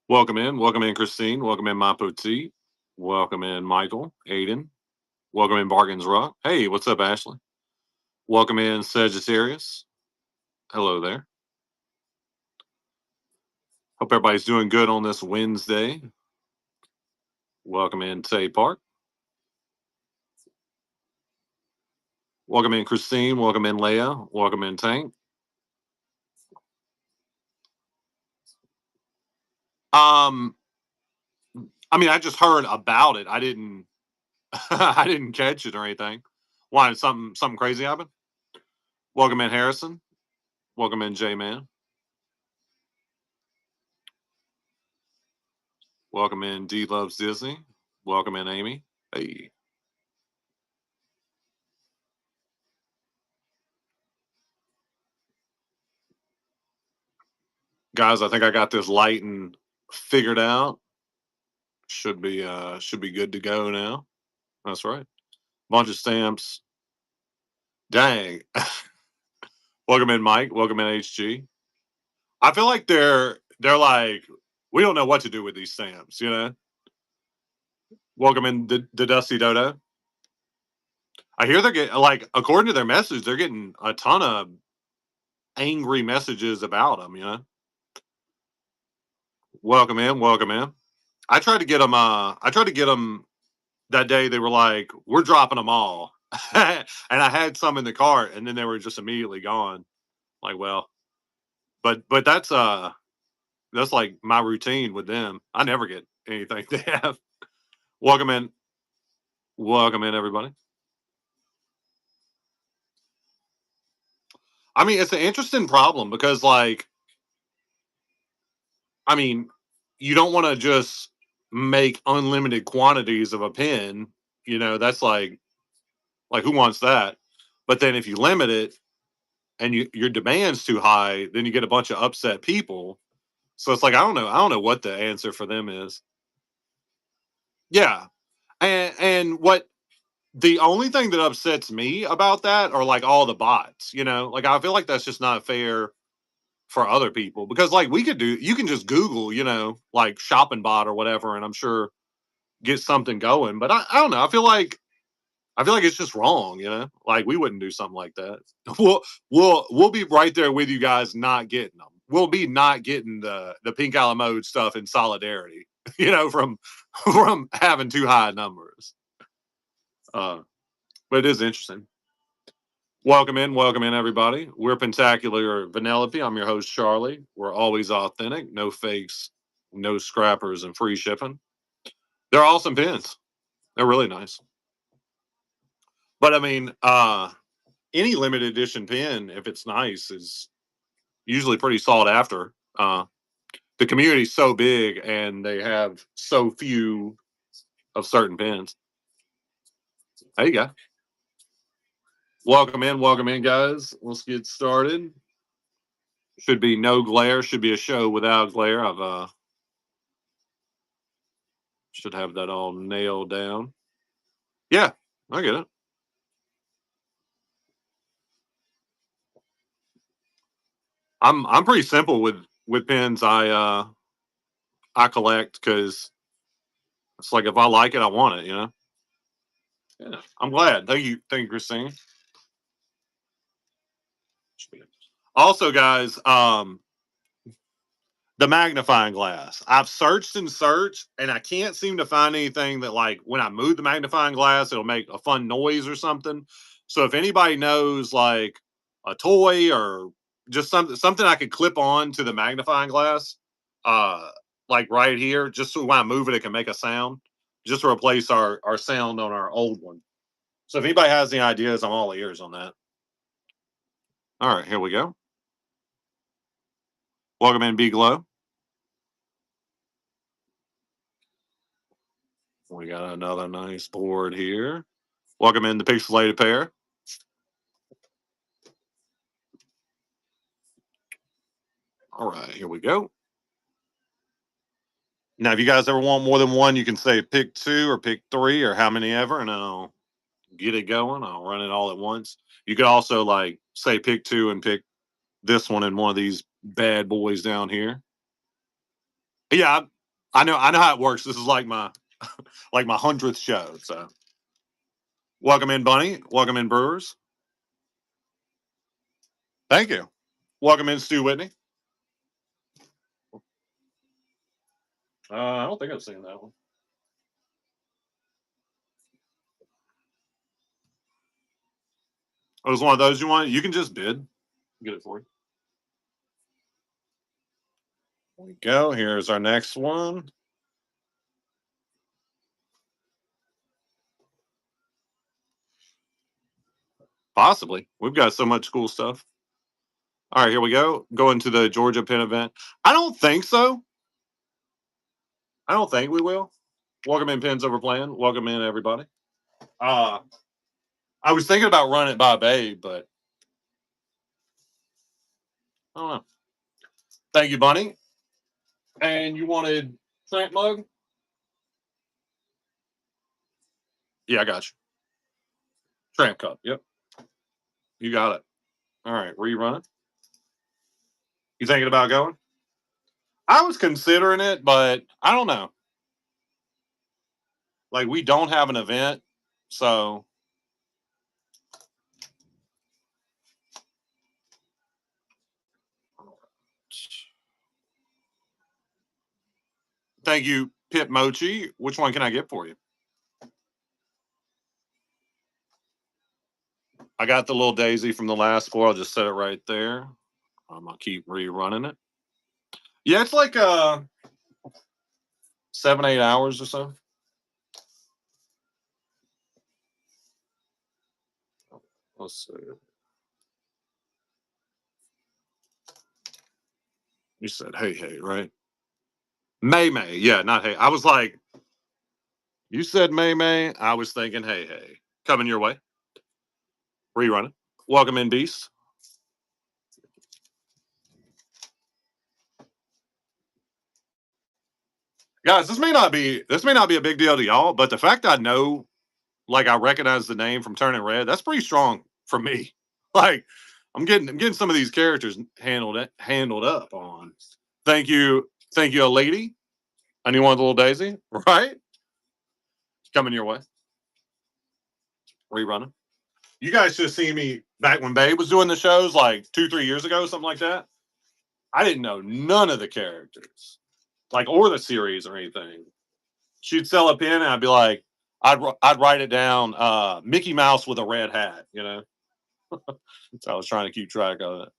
Welcome in, Christine. Welcome in, my petite. Welcome in, Michael, Aiden. Welcome in, Bargains Rock. Hey, what's up, Ashley? Welcome in, Sagittarius. Hello there. Hope everybody's doing good on this Wednesday. Welcome in, Tay Park. Welcome in, Christine. Welcome in, Leia. Welcome in, Tank. Um, I just heard about it. I didn't, I didn't catch it or anything. Why? Did something crazy happen? Welcome in, Harrison. Welcome in, J Man. Welcome in, D Loves Disney. Welcome in, Amy. Hey. Guys, I think I got this lighting figured out. Should be good to go now. That's right. Bunch of stamps. Dang. Welcome in, Mike. Welcome in, HG. I feel like they're like, we don't know what to do with these stamps, you know? Welcome in the Dusty Dodo. I hear they're getting, like, according to their message, they're getting a ton of angry messages about them, you know? Welcome in, welcome in. I tried to get them that day. They were like, we're dropping them all. And I had some in the cart and then they were just immediately gone. Like, well, but that's like my routine with them. I never get anything they have. Welcome in. Welcome in, everybody. It's an interesting problem because, like, I mean, you don't want to just make unlimited quantities of a pen. You know, that's like who wants that? But then if you limit it and your demand's too high, then you get a bunch of upset people. So it's like I don't know what the answer for them is. Yeah, and what the only thing that upsets me about that are like all the bots. You know, like I feel like that's just not fair for other people because like you can just Google, you know, like shopping bot or whatever, and I'm sure get something going. But I don't know. I feel like it's just wrong, you know. Like we wouldn't do something like that. We'll be right there with you guys, not getting them. We'll be not getting the pink a la mode stuff in solidarity, you know, from having too high numbers. Uh, but it is interesting. Welcome in, everybody. We're Pentacular Vanellope. I'm your host, Charlie. We're always authentic, no fakes, no scrappers, and free shipping. They're awesome pins. They're really nice. But any limited edition pin, if it's nice, is usually pretty sought after. The community's so big and they have so few of certain pins. There you go. Welcome in, guys. Let's get started. Should be no glare. Should be a show without glare. I've should have that all nailed down. Yeah, I get it. I'm pretty simple with pins. I collect because it's like if I like it, I want it. You know. Yeah, I'm glad. Thank you, Christine. Also, guys, the magnifying glass. I've searched and searched, and I can't seem to find anything that, like, when I move the magnifying glass, it'll make a fun noise or something. So, if anybody knows, like, a toy or just something I could clip on to the magnifying glass, uh, like right here, just so when I move it, it can make a sound, just to replace our sound on our old one. So, if anybody has any ideas, I'm all ears on that. All right, here we go. Welcome in, B Glow. We got another nice board here. Welcome in the pixelated pair. All right, here we go. Now, if you guys ever want more than one, you can say pick two or pick three or how many ever, and I'll get it going. I'll run it all at once. You could also like say pick two and pick this one and one of these bad boys down here. Yeah, I know how it works. This is like my 100th show. So welcome in, Bunny. Welcome in, Brewers. Thank you. Welcome in, Stu Whitney. I don't think I've seen that one. Oh, it was one of those you want? You can just bid. Get it for you. There we go. Here's our next one. Possibly. We've got so much cool stuff. All right, here we go. Going to the Georgia Penn event. I don't think so. I don't think we will. Welcome in, Pens Over Plan. Welcome in, everybody. I was thinking about running it by Babe, but I don't know. Thank you, Bunny. And you wanted Tramp Mug? Yeah, I got you. Tramp Cup. Yep. You got it. All right, rerun it. You thinking about going? I was considering it, but I don't know. Like, we don't have an event, so thank you, Pip Mochi. Which one can I get for you? I got the little daisy from the last four. I'll just set it right there. I'm gonna keep rerunning it. Yeah, it's like 7-8 hours or so. Let's see. You said hey, right? May. Yeah, not hey. I was like, you said May. I was thinking hey. Coming your way. Rerunning. Welcome in, Beast. Guys, this may not be a big deal to y'all, but the fact I know, like, I recognize the name from Turning Red, that's pretty strong for me. Like, I'm getting some of these characters handled up on. Thank you, a lady. And you want the little daisy, right? Coming your way. Rerunning. You guys should have seen me back when Babe was doing the shows like 2-3 years ago, something like that. I didn't know none of the characters, like, or the series or anything. She'd sell a pin, and I'd be like, I'd write it down, Mickey Mouse with a red hat, you know. So I was trying to keep track of it.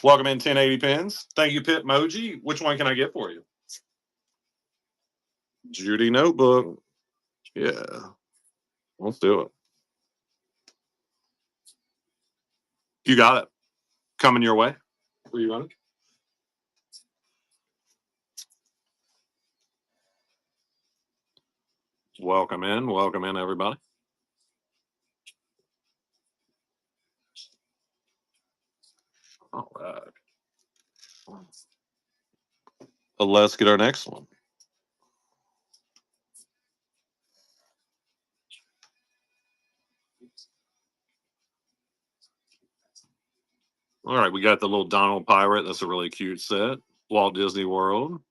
Welcome in, 1080 pins. Thank you, Pit Moji. Which one can I get for you? Judy Notebook. Yeah, let's do it. You got it. Coming your way. Where you running? Welcome in, everybody. All right. Let's get our next one. All right, we got the little Donald Pirate. That's a really cute set. Walt Disney World,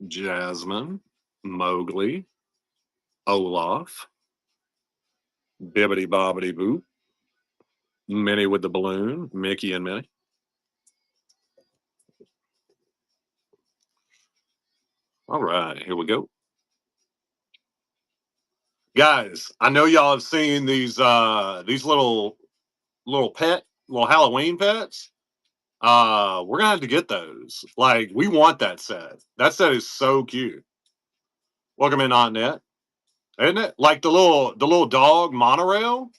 Jasmine, Mowgli, Olaf, Bibbity Bobbity Boop, Minnie with the balloon, Mickey and Minnie. All right, here we go. Guys, I know y'all have seen these little Halloween pets. We're gonna have to get those. Like, we want that set. That set is so cute. Welcome in, Aunt Net. Isn't it? Like the little dog monorail.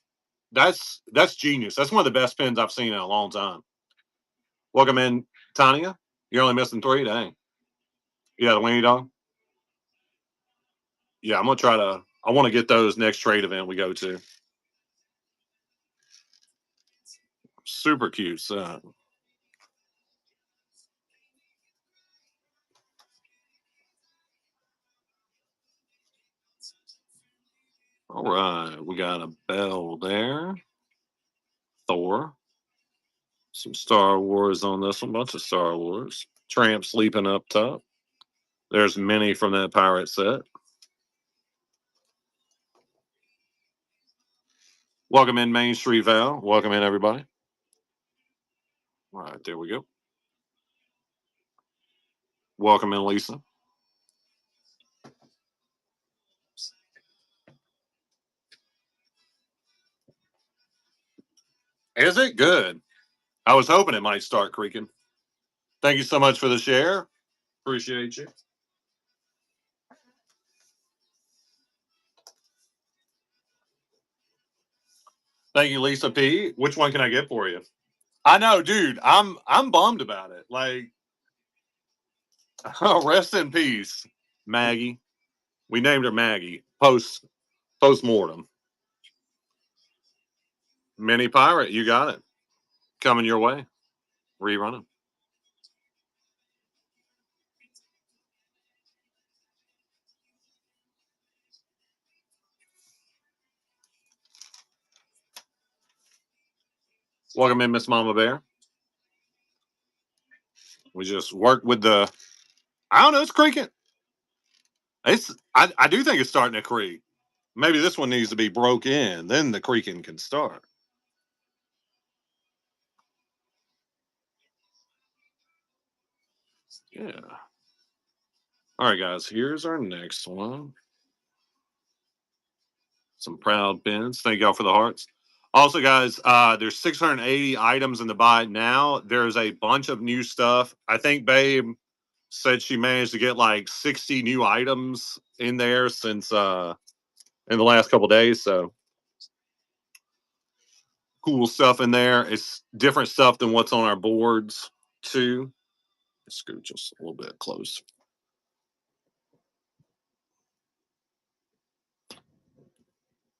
That's genius. That's one of the best pins I've seen in a long time. Welcome in, Tanya. You're only missing 3. Dang. Yeah, the weenie dog. Yeah, I'm gonna try to. I want to get those next trade event we go to. Super cute set. All right, we got a bell there. Thor. Some Star Wars on this one. Bunch of Star Wars. Tramp sleeping up top. There's many from that pirate set. Welcome in Main Street Val. Welcome in everybody. All right, there we go. Welcome in Lisa. Is it good? I was hoping it might start creaking. Thank you so much for the share. Appreciate you. Thank you, Lisa P. Which one can I get for you? I know, dude. I'm bummed about it. Like, rest in peace, Maggie. We named her Maggie. Post mortem. Mini pirate, you got it. Coming your way. Rerunning. Welcome in, Miss Mama Bear. We just worked with the. I don't know. It's creaking. I do think it's starting to creak. Maybe this one needs to be broke in, then the creaking can start. Yeah. All right, guys. Here's our next one. Some proud pins. Thank y'all for the hearts. Also, guys, there's 680 items in the buy now. There's a bunch of new stuff. I think Babe said she managed to get like 60 new items in there since in the last couple days. So cool stuff in there. It's different stuff than what's on our boards too. Let's scoot just a little bit close.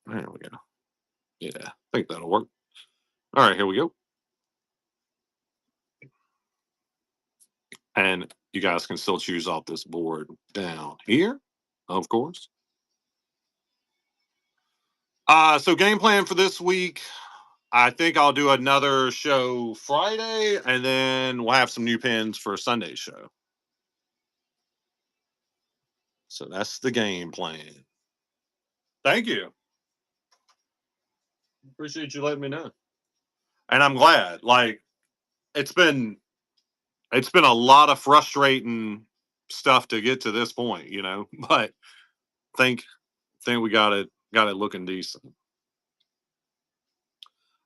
There we go. Yeah, I think that'll work. All right, here we go. And you guys can still choose off this board down here, of course. So game plan for this week. I think I'll do another show Friday, and then we'll have some new pins for Sunday's show. So that's the game plan. Thank you. Appreciate you letting me know. And I'm glad. Like it's been a lot of frustrating stuff to get to this point, you know. But think we got it looking decent.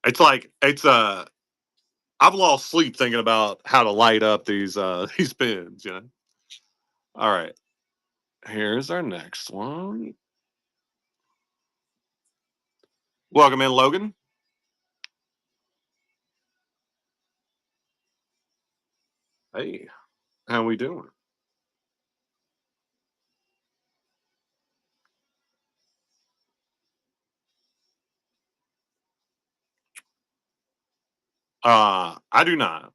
It's like I've lost sleep thinking about how to light up these these pins, you know. All right. Here's our next one. Welcome in, Logan. Hey, how we doing? I do not.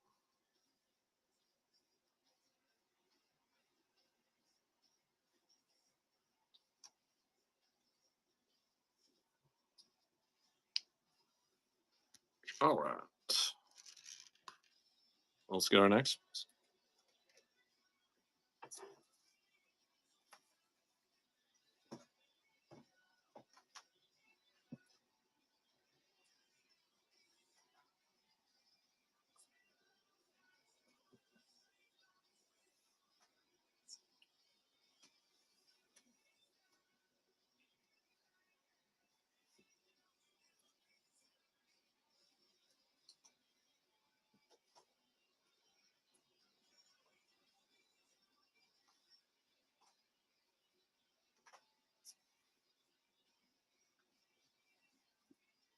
All right. Let's get our next.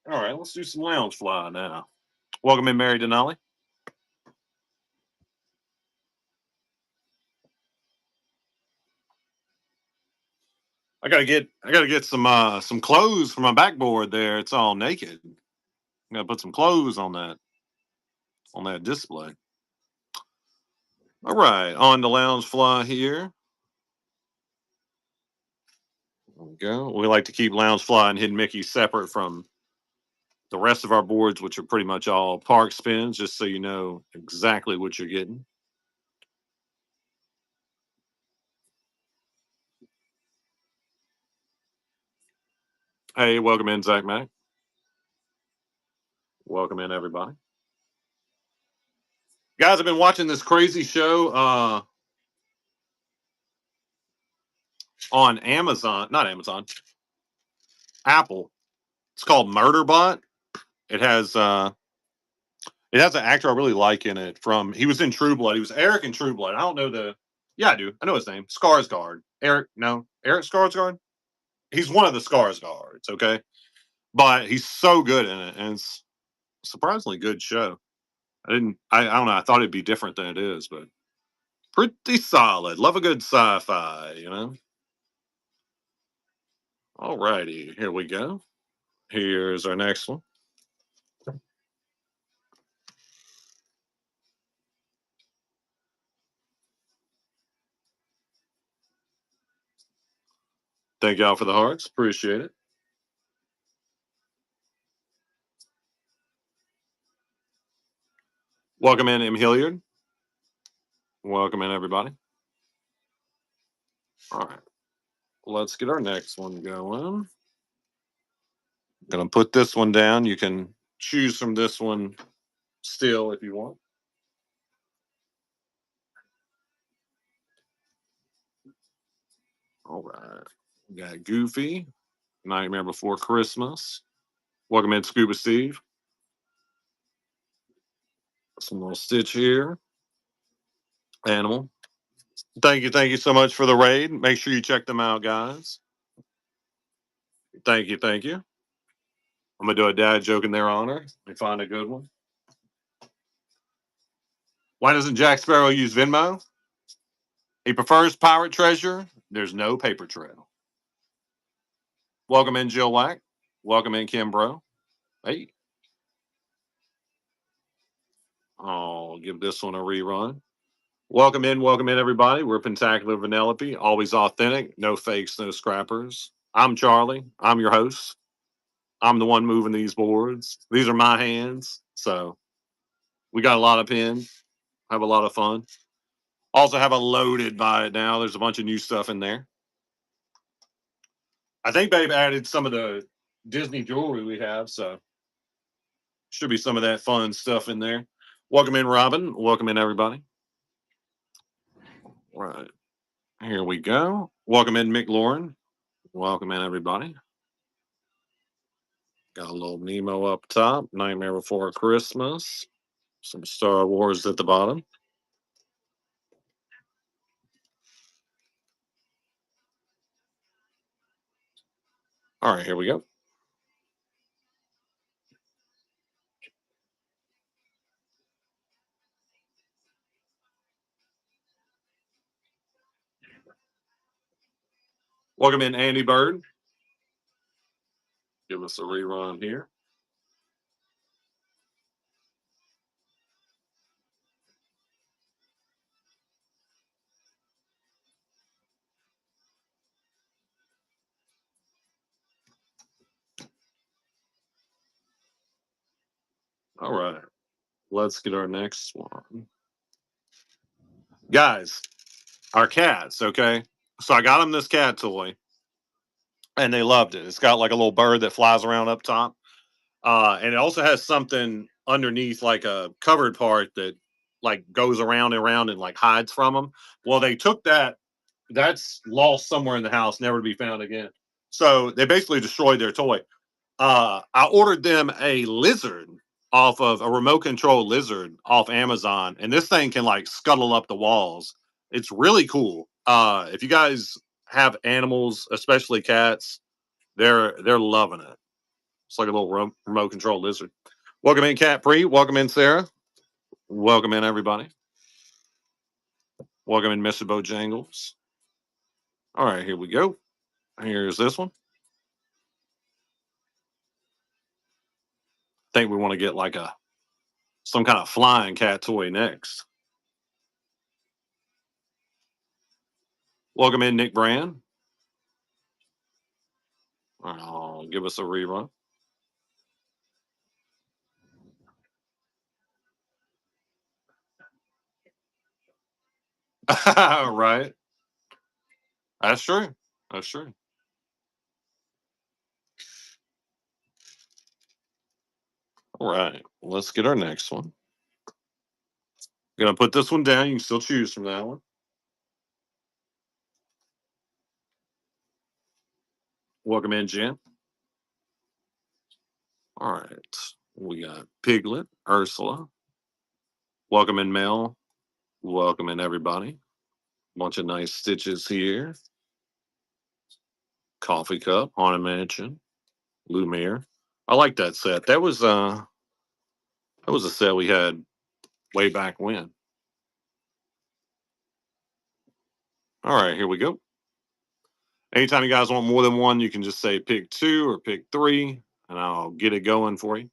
All right, let's do some lounge fly now. Welcome in, Mary Denali. I gotta get some clothes for my backboard there. It's all naked. I gotta put some clothes on that display. All right, on the lounge fly here. There we go. We like to keep lounge fly and hidden Mickey separate from the rest of our boards, which are pretty much all park spins, just so you know exactly what you're getting. Hey, welcome in, Zach Mac. Welcome in, everybody. Guys, I've been watching this crazy show on Amazon, not Amazon, Apple. It's called Murderbot. It has it has an actor I really like in it. From he was in True Blood. He was Eric in True Blood. I don't know the yeah, I do. I know his name. Skarsgård. Eric, no, Eric Skarsgård. He's one of the Skarsgårds. Okay, but he's so good in it, and it's a surprisingly good show. I didn't. I don't know. I thought it'd be different than it is, but pretty solid. Love a good sci-fi. All righty, here we go. Here's our next one. Thank y'all for the hearts. Appreciate it. Welcome in, M. Hilliard. Welcome in, everybody. All right. Let's get our next one going. Gonna put this one down. You can choose from this one still if you want. All right. We got Goofy, Nightmare Before Christmas. Welcome in, Scuba Steve. Some little Stitch here. Animal. Thank you so much for the raid. Make sure you check them out, guys. Thank you. I'm gonna do a dad joke in their honor. Let me find a good one. Why doesn't Jack Sparrow use Venmo? He prefers pirate treasure. There's no paper trail. Welcome in, Jill Wack. Welcome in, Kim Bro. Hey. I'll give this one a rerun. Welcome in, everybody. We're Pintacular Vanellope, always authentic, no fakes, no scrappers. I'm Charlie. I'm your host. I'm the one moving these boards. These are my hands. So we got a lot of pins. Have a lot of fun. Also have a loaded buy it now. There's a bunch of new stuff in there. I think they've added some of the Disney jewelry we have, so should be some of that fun stuff in there. Welcome in, Robin. Welcome in, everybody. All right. Here we go. Welcome in, Mick Lauren. Welcome in, everybody. Got a little Nemo up top, Nightmare Before Christmas, some Star Wars at the bottom. All right, here we go. Welcome in, Andy Bird. Give us a rerun here. All right, let's get our next one. Guys, our cats, okay? So I got them this cat toy, and they loved it. It's got like a little bird that flies around up top. And it also has something underneath, like a covered part that like goes around and around and like hides from them. Well, they took that. That's lost somewhere in the house, never to be found again. So they basically destroyed their toy. I ordered them a lizard off of a remote control lizard off Amazon, and this thing can like scuttle up the walls. It's really cool. If you guys have animals, especially cats, they're loving it. It's like a little remote control lizard. Welcome in, Cat Pre. Welcome in, Sarah. Welcome in, everybody. Welcome in, Mr. Bojangles. All right, here we go. Here's this one. Think we want to get like a some kind of flying cat toy next. Welcome in, Nick Brand. All right, I'll give us a rerun. Right. That's true. That's true. All right, let's get our next one. Gonna put this one down. You can still choose from that one. Welcome in, Jen. All right. We got Piglet, Ursula. Welcome in, Mel. Welcome in, everybody. Bunch of nice stitches here. Coffee Cup, Haunted Mansion, Lumiere. I like that set. That was a set we had way back when. All right, here we go. Anytime you guys want more than one, you can just say pick two or pick three, and I'll get it going for you.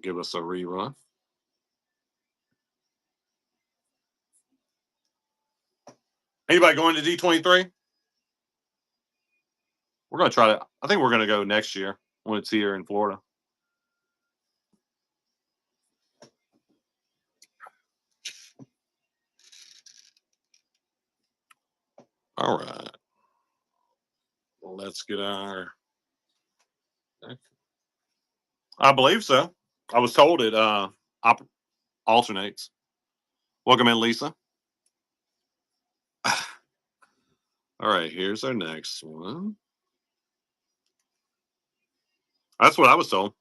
Give us a rerun. Anybody going to D23? We're going to try to, I think we're going to go next year when it's here in Florida. All right. Well, let's get our. I believe so. I was told it alternates. Welcome in, Lisa. All right, here's our next one. That's what I was told.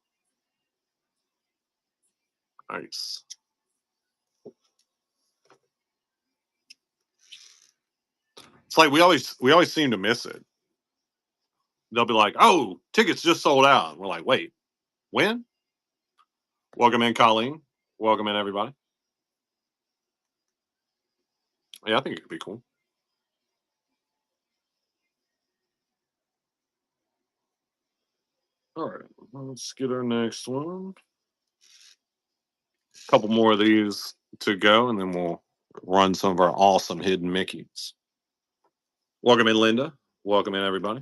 Nice. It's like we always seem to miss it. They'll be like, "Oh, tickets just sold out." We're like, "Wait, when?" Welcome in, Colleen. Welcome in, everybody. Yeah, I think it could be cool. All right, let's get our next one. A couple more of these to go, and then we'll run some of our awesome hidden Mickeys. Welcome in, Linda. Welcome in, everybody.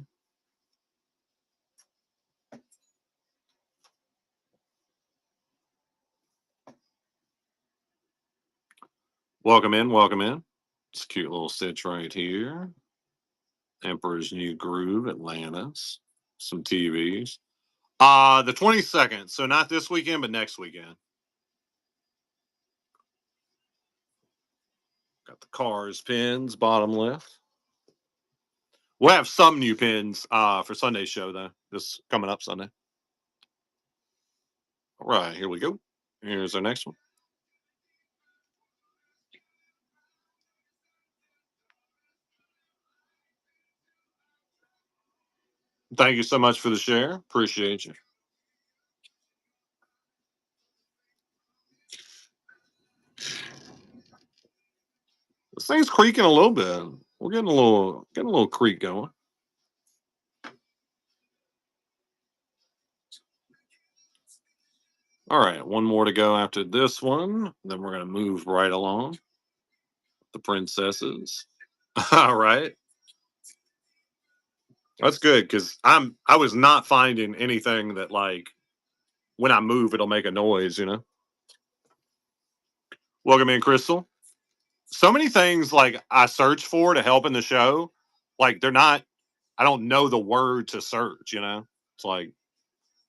Welcome in. Welcome in. It's a cute little stitch right here. Emperor's New Groove, Atlantis. Some TVs. The 22nd. So not this weekend, but next weekend. Got the Cars pins, bottom left. We'll have some new pins for Sunday's show, though. This coming up Sunday. All right, here we go. Here's our next one. Thank you so much for the share. Appreciate you. This thing's creaking a little bit. We're getting a little creak going. All right, one more to go after this one. Then we're gonna move right along. The princesses. All right. That's good because I was not finding anything that like when I move it'll make a noise. Welcome in, Crystal. So many things like I search for to help in the show, like they're not. I don't know the word to search. It's like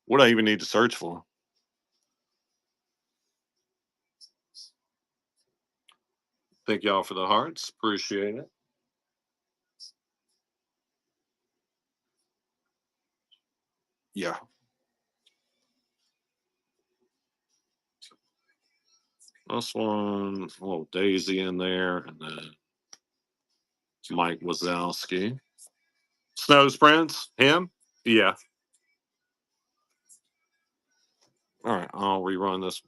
what do I even need to search for? Thank y'all for the hearts. Appreciate it. Yeah. This one, a little Daisy in there, and then Mike Wazowski. Snow's Prince, him? Yeah. All right, I'll rerun this.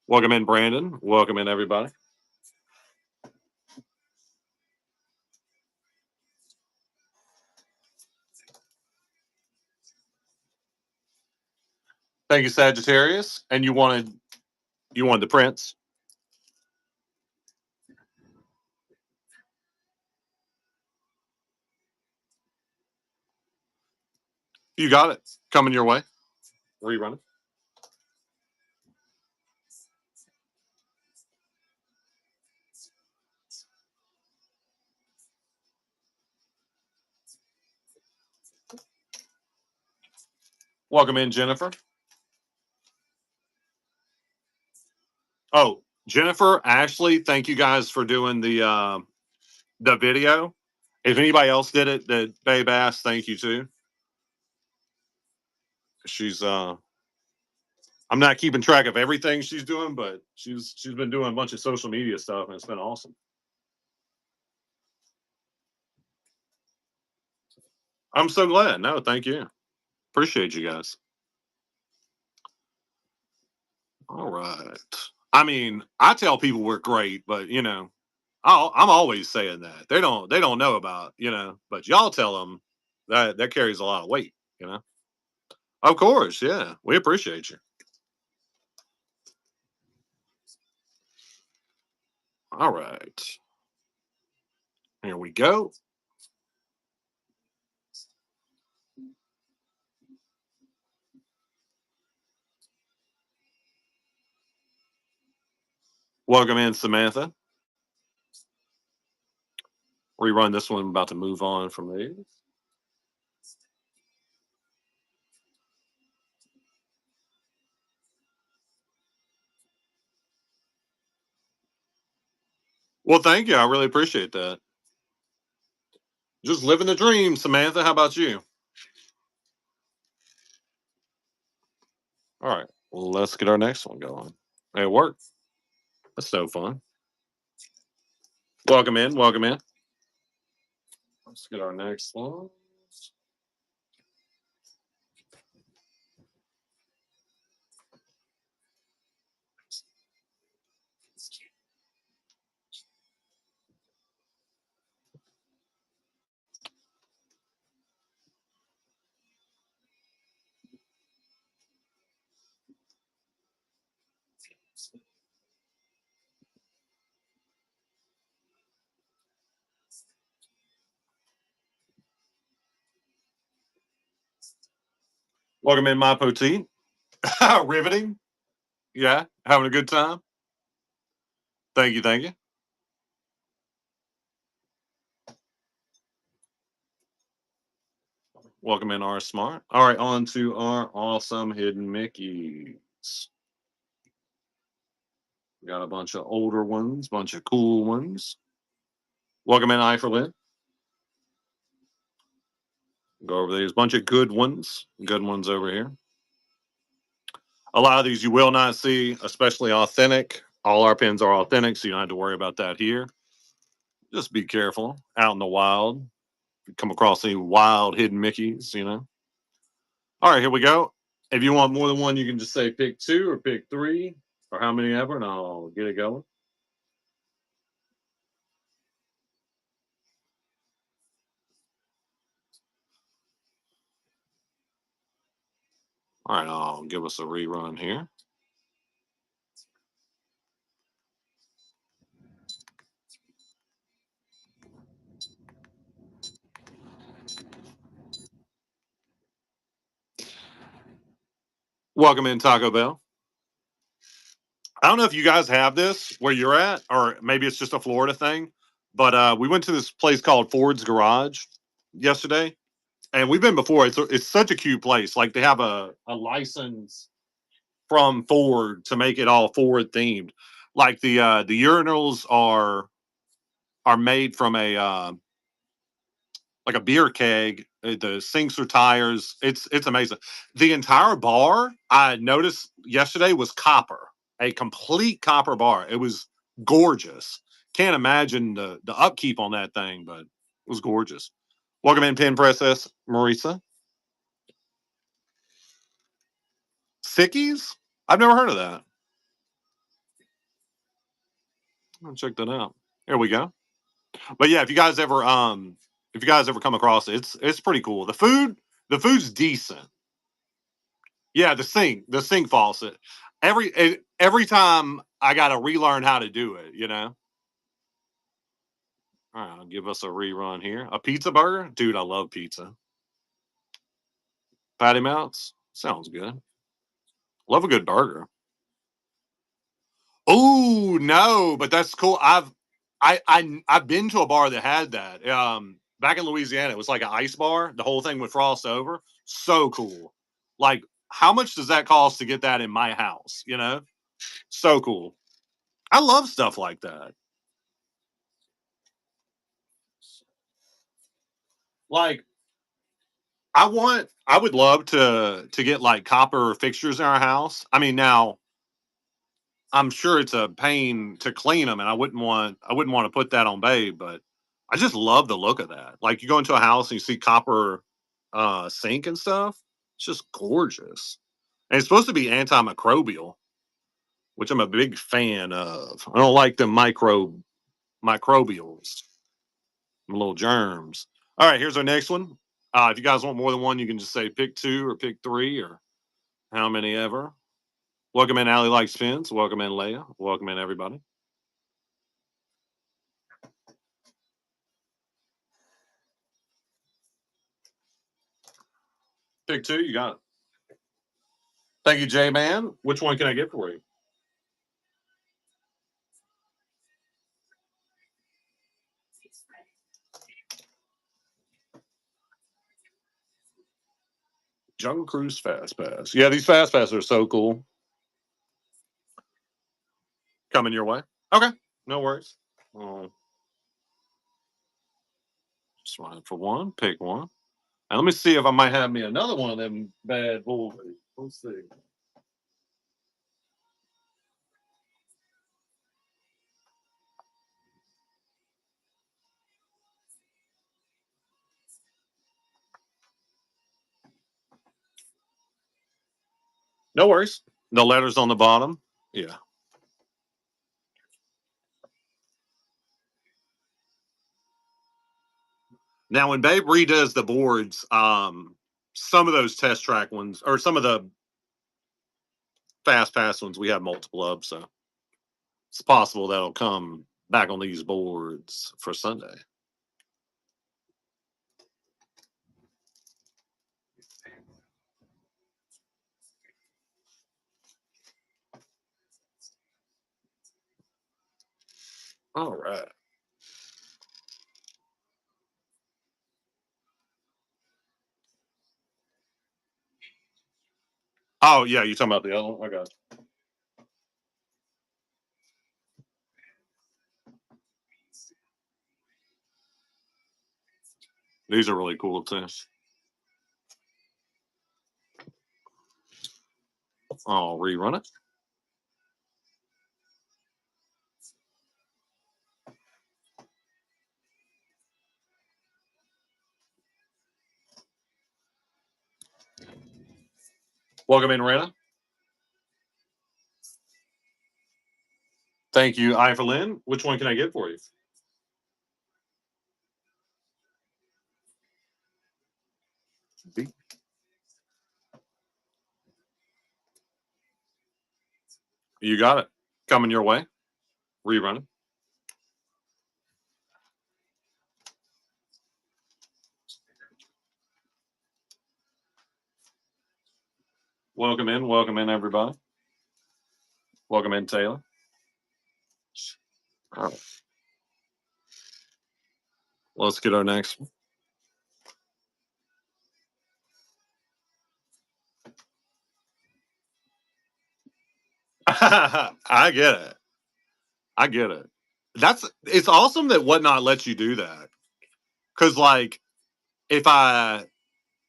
Welcome in, Brandon. Welcome in, everybody. Thank you, Sagittarius. And you wanted the Prince. You got it. Coming your way. Rerun it. Welcome in, Jennifer. Oh, Jennifer, Ashley, thank you guys for doing the video. If anybody else did it, that Babe asked, thank you too. She's I'm not keeping track of everything she's doing, but she's been doing a bunch of social media stuff and it's been awesome. I'm so glad. No, thank you. Appreciate you guys. All right. I mean, I tell people we're great, but I'm always saying that they don't know about but y'all tell them that carries a lot of weight. You know. Of course, yeah, we appreciate you. All right, here we go. Welcome in, Samantha. Rerun this one. I'm about to move on from these. Well, thank you. I really appreciate that. Just living the dream, Samantha. How about you? All right, well, let's get our next one going. It worked. That's so fun. Welcome in. Welcome in. Let's get our next one. Welcome in, my poutine. Riveting. Yeah, having a good time. Thank you. Thank you. Welcome in, our smart. All right, on to our awesome hidden Mickeys. We got a bunch of older ones, bunch of cool ones. Welcome in, Iferlin. Go over these. Bunch of good ones. Good ones over here. A lot of these you will not see, especially authentic. All our pins are authentic, so you don't have to worry about that here. Just be careful out in the wild. If you come across any wild hidden Mickeys. All right, here we go. If you want more than one, you can just say pick two or pick three or how many ever, and I'll get it going. All right, I'll give us a rerun here. Welcome in, Taco Bell. I don't know if you guys have this where you're at, or maybe it's just a Florida thing, but we went to this place called Ford's Garage yesterday, and we've been before. It's such a cute place. Like they have a license from Ford to make it all Ford themed. Like the urinals are made from a like a beer keg. The sinks are tires. It's amazing. The entire bar I noticed yesterday was copper, a complete copper bar. It was gorgeous. Can't imagine the upkeep on that thing, but it was gorgeous. Welcome in, Pin Princess Marisa. Sickies? I've never heard of that. I'll check that out. Here we go. But yeah, if you guys ever come across it, it's pretty cool. The food's decent. Yeah, the sink faucet. Every time I got to relearn how to do it. All right, I'll give us a rerun here. A pizza burger, dude. I love pizza. Patty melts sounds good. Love a good burger. Oh no, but that's cool. I've been to a bar that had that. Back in Louisiana, it was like an ice bar. The whole thing would frost over. So cool. Like, how much does that cost to get that in my house? You know, so cool. I love stuff like that. Like, I would love to get like copper fixtures in our house. I mean, now I'm sure it's a pain to clean them, and I wouldn't want to put that on Babe, but I just love the look of that. Like, you go into a house and you see copper sink and stuff. It's just gorgeous, and it's supposed to be antimicrobial, which I'm a big fan of. I don't like the microbials, little germs. All right, here's our next one. If you guys want more than one, you can just say pick two or pick three or how many ever. Welcome in, Allie Likes Fins. Welcome in, Leia. Welcome in, everybody. Pick two, you got it. Thank you, J Man. Which one can I get for you? Jungle Cruise Fast Pass. Yeah, these Fast Passes are so cool. Coming your way. Okay, no worries. Just wanted for one. Pick one. And let me see if I might have me another one of them bad boys. Let's see. No worries. The letters on the bottom. Yeah. Now, when Babe redoes the boards, some of those test track ones or some of the fast pass ones, we have multiple of. So it's possible that'll come back on these boards for Sunday. All right. Oh, yeah. You talking about the other one? I got it. These are really cool too. I'll rerun it. Welcome in, Rana. Thank you, I for Lynn. Which one can I get for you? B. You got it. Coming your way. Rerunning. Welcome in, everybody. Welcome in, Taylor. All right. Let's get our next one. I get it. I get it. It's awesome that Whatnot lets you do that. Cause like if I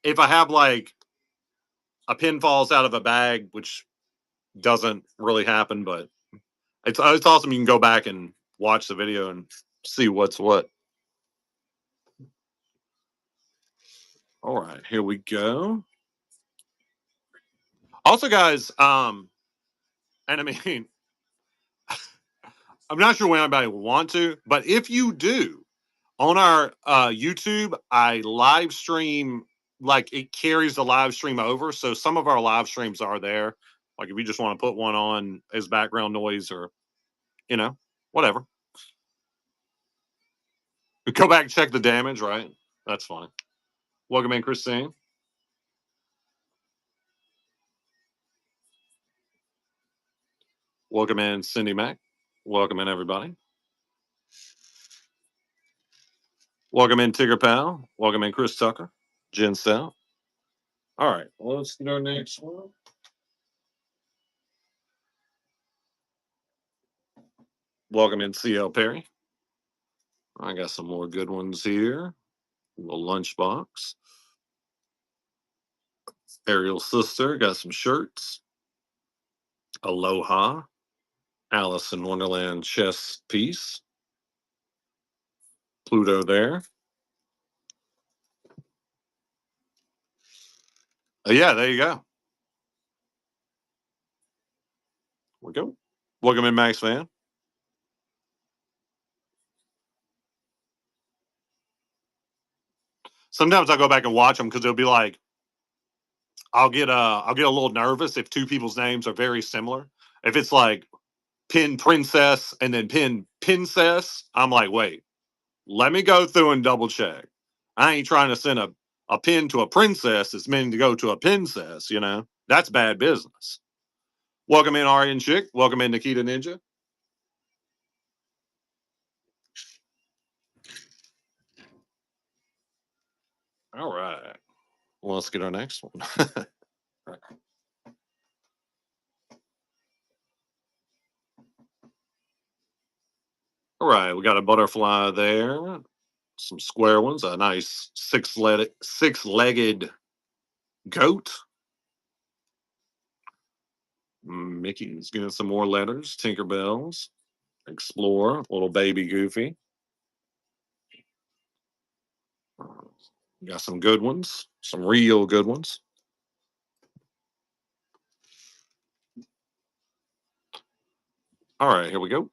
if I have like a pin falls out of a bag, which doesn't really happen, but it's awesome. You can go back and watch the video and see what's what. All right, here we go. Also, guys, and I mean, I'm not sure when anybody will want to, but if you do, on our YouTube, I live stream like it carries the live stream over. So some of our live streams are there. Like if you just want to put one on as background noise or you know, whatever. Go back and check the damage, right? That's fine. Welcome in, Christine. Welcome in, Cindy Mack. Welcome in, everybody. Welcome in, Tigger Pal. Welcome in, Chris Tucker. Jen Stout. All right, well, let's get our next one. Welcome in, CL Perry. I got some more good ones here. A little lunchbox. Ariel's sister got some shirts. Aloha. Alice in Wonderland chess piece. Pluto there. Yeah, there you go. We go. Welcome in, Max Van. Sometimes I go back and watch them because it'll be like I'll get a little nervous if two people's names are very similar. If it's like Pin Princess and then Pin Pincess, I'm like, wait, let me go through and double check. I ain't trying to send a pin to a princess that's meaning to go to a princess, you know? That's bad business. Welcome in, Aryan Chick. Welcome in, Nikita Ninja. All right. Well, let's get our next one. All right, we got a butterfly there. Some square ones, a nice six-legged goat. Mickey's getting some more letters. Tinkerbells, Explore, little baby Goofy. Got some good ones, some real good ones. All right, here we go.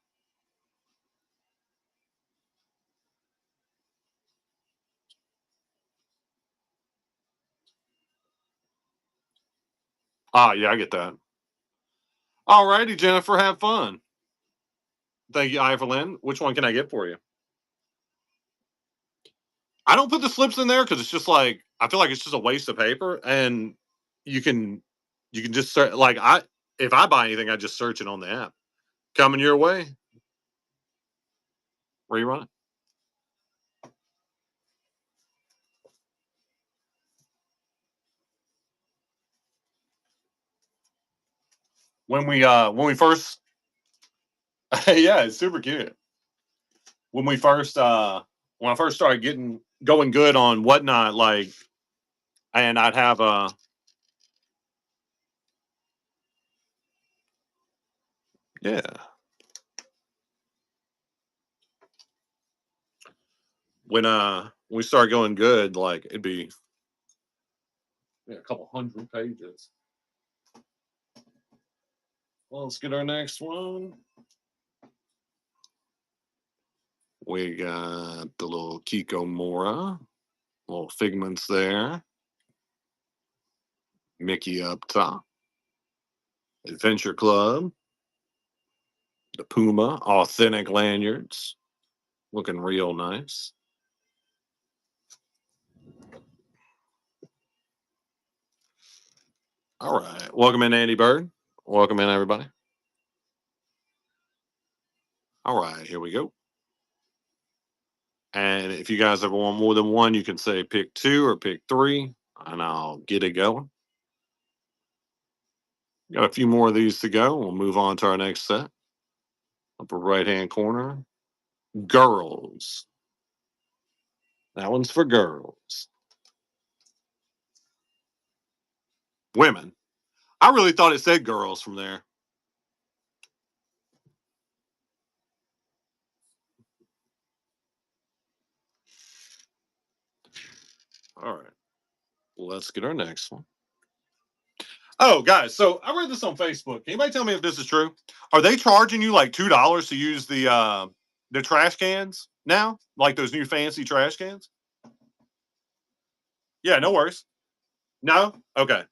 Ah, yeah, I get that. All righty, Jennifer, have fun. Thank you, Iverlyn. Which one can I get for you? I don't put the slips in there because it's just like I feel like it's just a waste of paper, and you can you can just search like I if I buy anything, I just search it on the app. Coming your way, rerun it. When we first yeah, it's super cute. When we first when I first started getting going good on whatnot, like and I'd have yeah. When we start going good, like it'd be yeah, a couple hundred pages. Well, let's get our next one. We got the little Kiko Mora, little figments there. Mickey up top. Adventure Club, the Puma, authentic lanyards, looking real nice. All right. Welcome in, Andy Bird. Welcome in, everybody. All right, here we go. And if you guys ever want more than one, you can say pick two or pick three, and I'll get it going. Got a few more of these to go. We'll move on to our next set. Upper right hand corner. Girls. That one's for girls. Women. I really thought it said girls from there. All right. Let's get our next one. Oh, guys, so I read this on Facebook. Anybody tell me if this is true? Are they charging you like $2 to use the trash cans now? Like those new fancy trash cans? Yeah, no worries. No? Okay.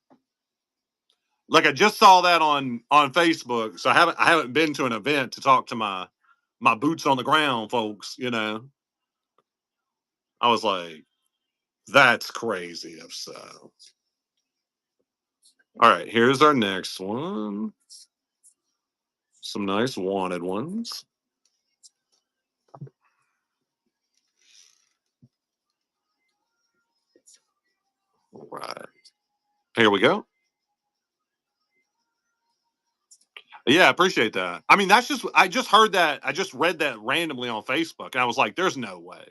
Like I just saw that on Facebook. So I haven't been to an event to talk to my boots on the ground folks, you know. I was like, that's crazy if so. All right, here's our next one. Some nice wanted ones. All right. Here we go. Yeah, I appreciate that. I mean, that's just I just heard that. I just read that randomly on Facebook, and I was like, "There's no way."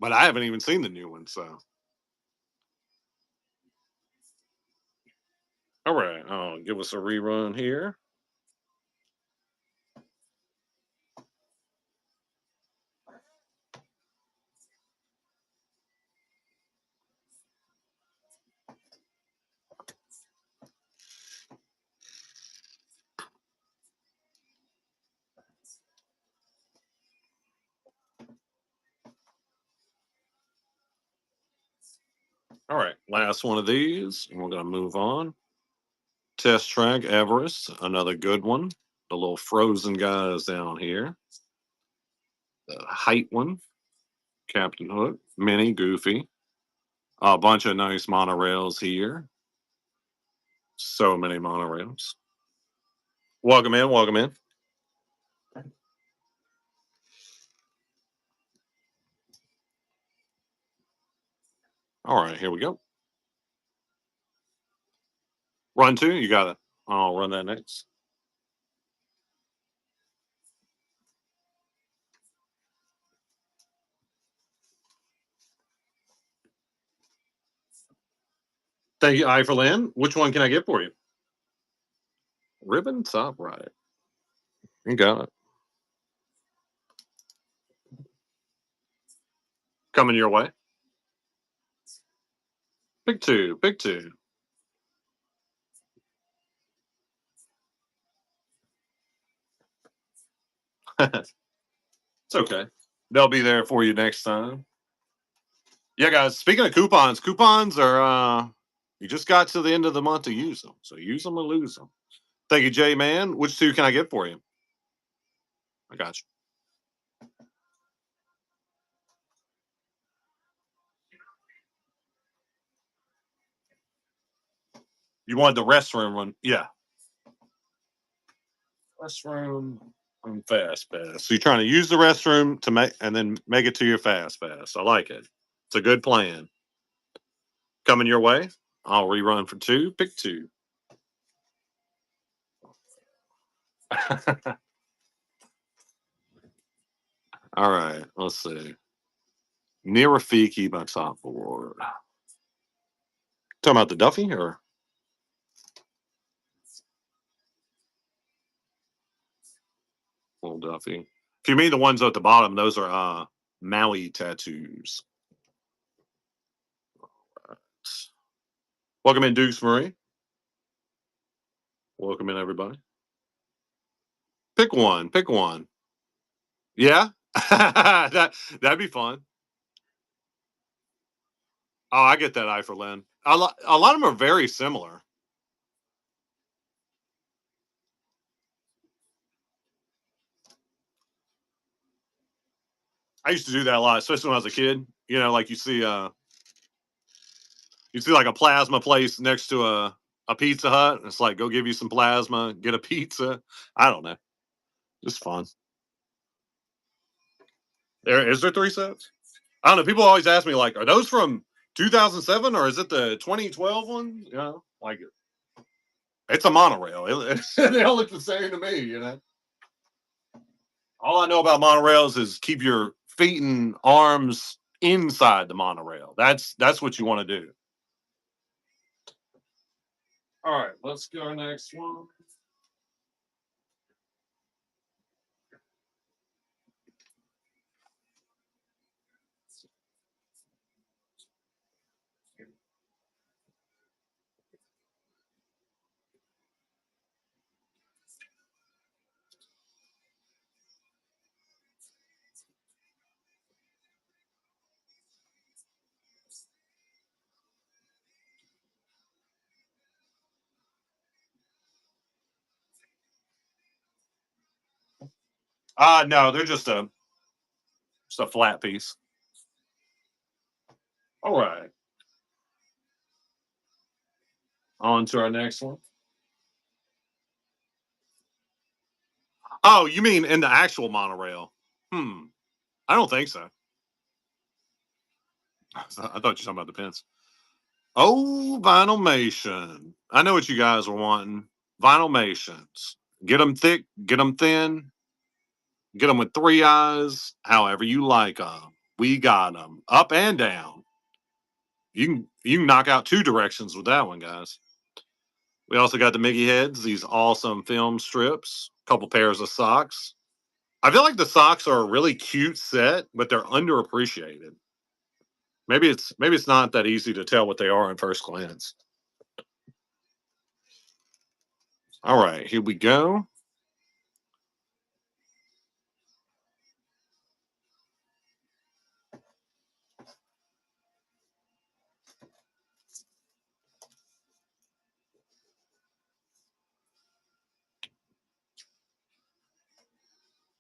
But I haven't even seen the new one. So, all right, give us a rerun here. All right, last one of these, and we're gonna move on. Test track Everest, another good one. The little frozen guys down here. The height one, Captain Hook, Minnie, Goofy. A bunch of nice monorails here. So many monorails. Welcome in, welcome in. All right, here we go. Run two, you got it. I'll run that next. Thank you, I for Lynn. Which one can I get for you? Ribbon top right. You got it. Coming your way. Pick two, pick two. It's okay. They'll be there for you next time. Yeah, guys. Speaking of coupons, coupons are you just got to the end of the month to use them. So use them or lose them. Thank you, Jay Man. Which two can I get for you? I got you. You wanted the restroom one. Yeah. Restroom and fast pass. So you're trying to use the restroom to make and then make it to your fast pass. I like it. It's a good plan. Coming your way. I'll rerun for two. Pick two. All right. Let's see. Near Rafiki by top board. Talking about the Duffy or little Duffy? If you mean the ones at the bottom, those are Maui tattoos. Welcome in, Dukes Marie. Welcome in, everybody. Pick one. Pick one. Yeah, that'd be fun. Oh, I get that eye for Lynn. A lot of them are very similar. I used to do that a lot, especially when I was a kid. You know, like you see like a plasma place next to a Pizza Hut. It's like go give you some plasma, get a pizza. I don't know, just fun. There is there three sets. I don't know. People always ask me like, are those from 2007 or is it the 2012 one? You know, like it's a monorail. They all look the same to me. You know, all I know about monorails is keep your feet and arms inside the monorail. That's what you want to do. All right, let's go next one. No, they're just a flat piece. All right, on to our next one. Oh, you mean in the actual monorail? Hmm. I don't think so. I thought you were talking about the pins. Oh, Vinylmation. I know what you guys are wanting. Vinylmations. Get them thick, get them thin, get them with three eyes, however you like them. We got them up and down. You can knock out two directions with that one, guys. We also got the Mickey heads, these awesome film strips, couple pairs of socks. I feel like the socks are a really cute set, but they're underappreciated. Maybe it's not that easy to tell what they are at first glance. All right, here we go.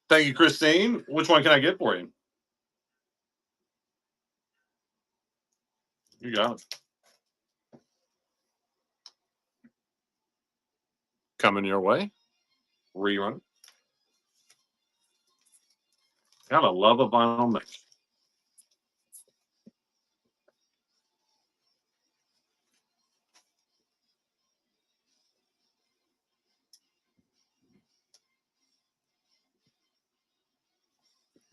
Thank you, Christine. Which one can I get for you? You got it. Coming your way. Rerun. Gotta love a vinyl mix.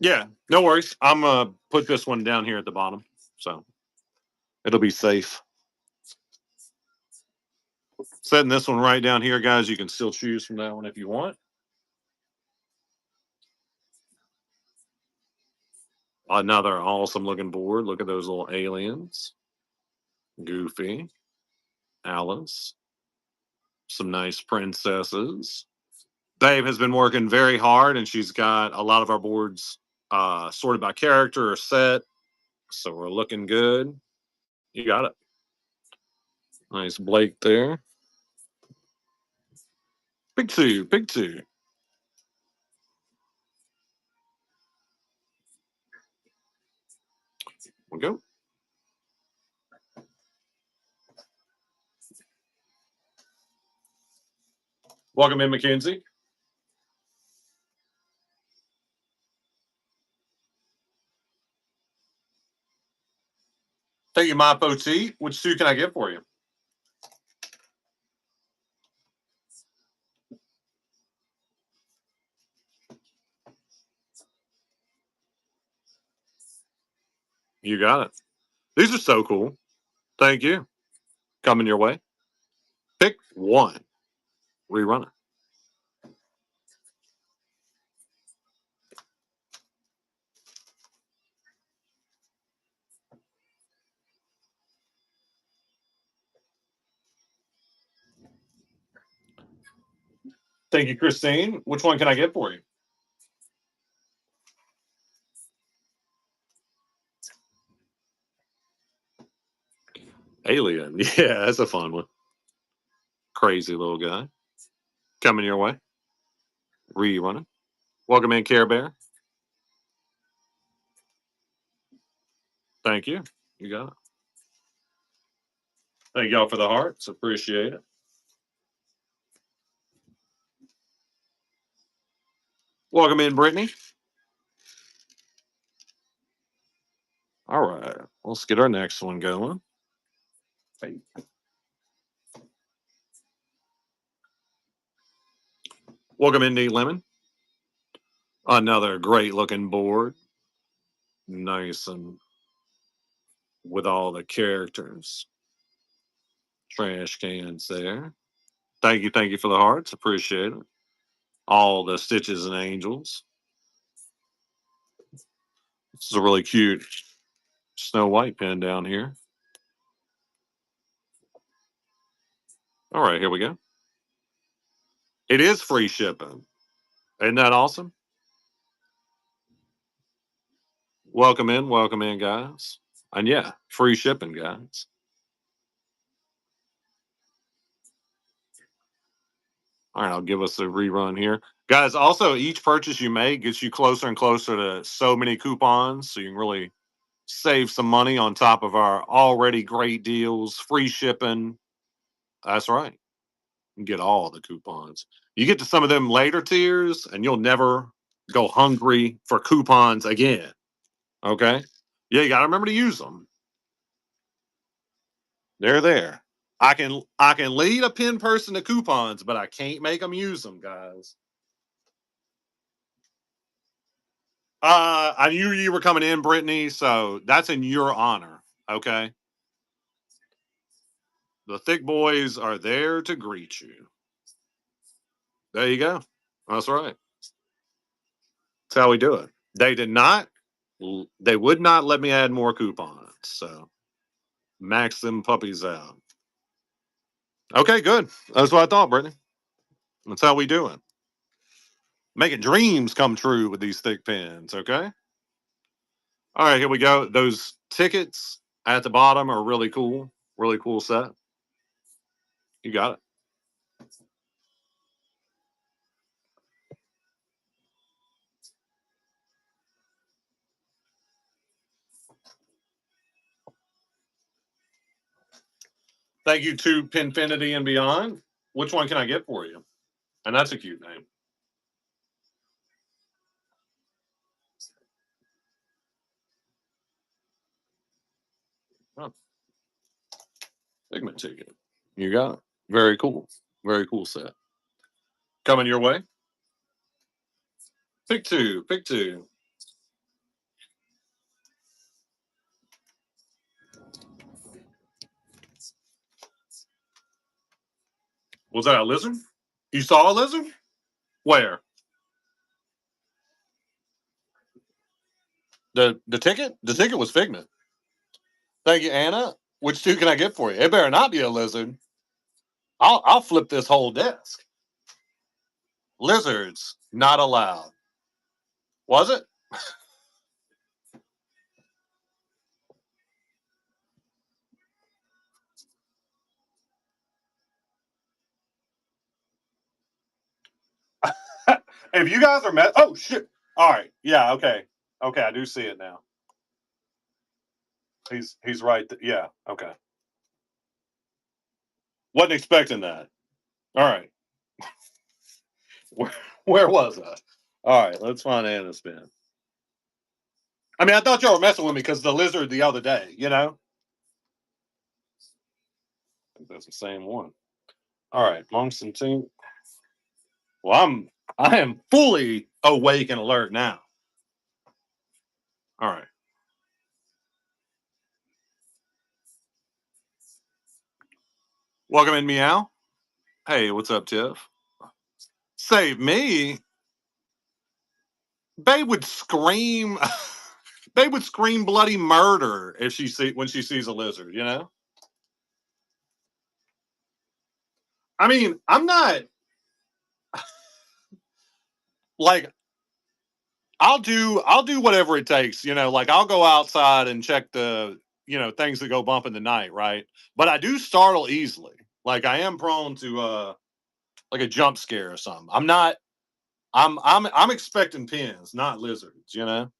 Yeah, no worries. I'm gonna put this one down here at the bottom, so it'll be safe. Setting this one right down here, guys. You can still choose from that one if you want. Another awesome looking board. Look at those little aliens. Goofy, Alice, some nice princesses. Babe has been working very hard, and she's got a lot of our boards sorted by character or set. So we're looking good. You got it. Nice Blake there. Big two, big two. We go. Welcome in, Mackenzie. Thank you, Mapo T. Which two can I get for you? You got it. These are so cool. Thank you. Coming your way. Pick one. Rerun it. Thank you, Christine. Which one can I get for you? Alien. Yeah, that's a fun one. Crazy little guy. Coming your way. Rerun it. Welcome in, Care Bear. Thank you. You got it. Thank y'all for the hearts. Appreciate it. Welcome in, Brittany. All right. Let's get our next one going. Hey. Welcome in, Nate Lemon. Another great looking board. Nice and with all the characters. Trash cans there. Thank you for the hearts. Appreciate it. All the stitches and angels. This is a really cute Snow White pen down here. All right, here we go. It is free shipping. Isn't that awesome? Welcome in, guys. And yeah, free shipping, guys. All right, I'll give us a rerun here. Guys, also, each purchase you make gets you closer and closer to so many coupons, so you can really save some money on top of our already great deals, free shipping. That's right. You get all the coupons. You get to some of them later tiers, and you'll never go hungry for coupons again. Okay? Yeah, you got to remember to use them. They're there. I can lead a pin person to coupons, but I can't make them use them, guys. I knew you were coming in, Brittany, so that's in your honor. Okay. The thick boys are there to greet you. There you go. That's right. That's how we do it. They did not. They would not let me add more coupons. So max them puppies out. Okay, good. That's what I thought, Brittany. That's how we do it. Making dreams come true with these thick pins. Okay. All right, here we go. Those tickets at the bottom are really cool. Really cool set. You got it. Thank you to Pinfinity and Beyond. Which one can I get for you? And that's a cute name. Oh, Figment ticket. You got it. Very cool. Very cool set. Coming your way. Pick two. Pick two. Was that a lizard? You saw a lizard? Where? The ticket? The ticket was Figment. Thank you, Anna. Which two can I get for you? It better not be a lizard. I'll flip this whole desk. Lizards not allowed. Was it? If you guys are oh shit. All right. Yeah, okay. Okay, I do see it now. He's right. Yeah, okay. Wasn't expecting that. All right. Where, where was I? All right, let's find Anna's spin. I mean, I thought y'all were messing with me because the lizard the other day, you know? I think that's the same one. All right, monks and team. Well, I am fully awake and alert now. All right. Welcome in, Meow. Hey, what's up, Tiff? Save me. Babe would scream. Babe would scream bloody murder if when she sees a lizard. You know. I mean, I'm not like I'll do whatever it takes. You know, like I'll go outside and check the things that go bump in the night, right? But I do startle easily. Like I am prone to like a jump scare or something. I'm not. I'm expecting pins, not lizards. You know.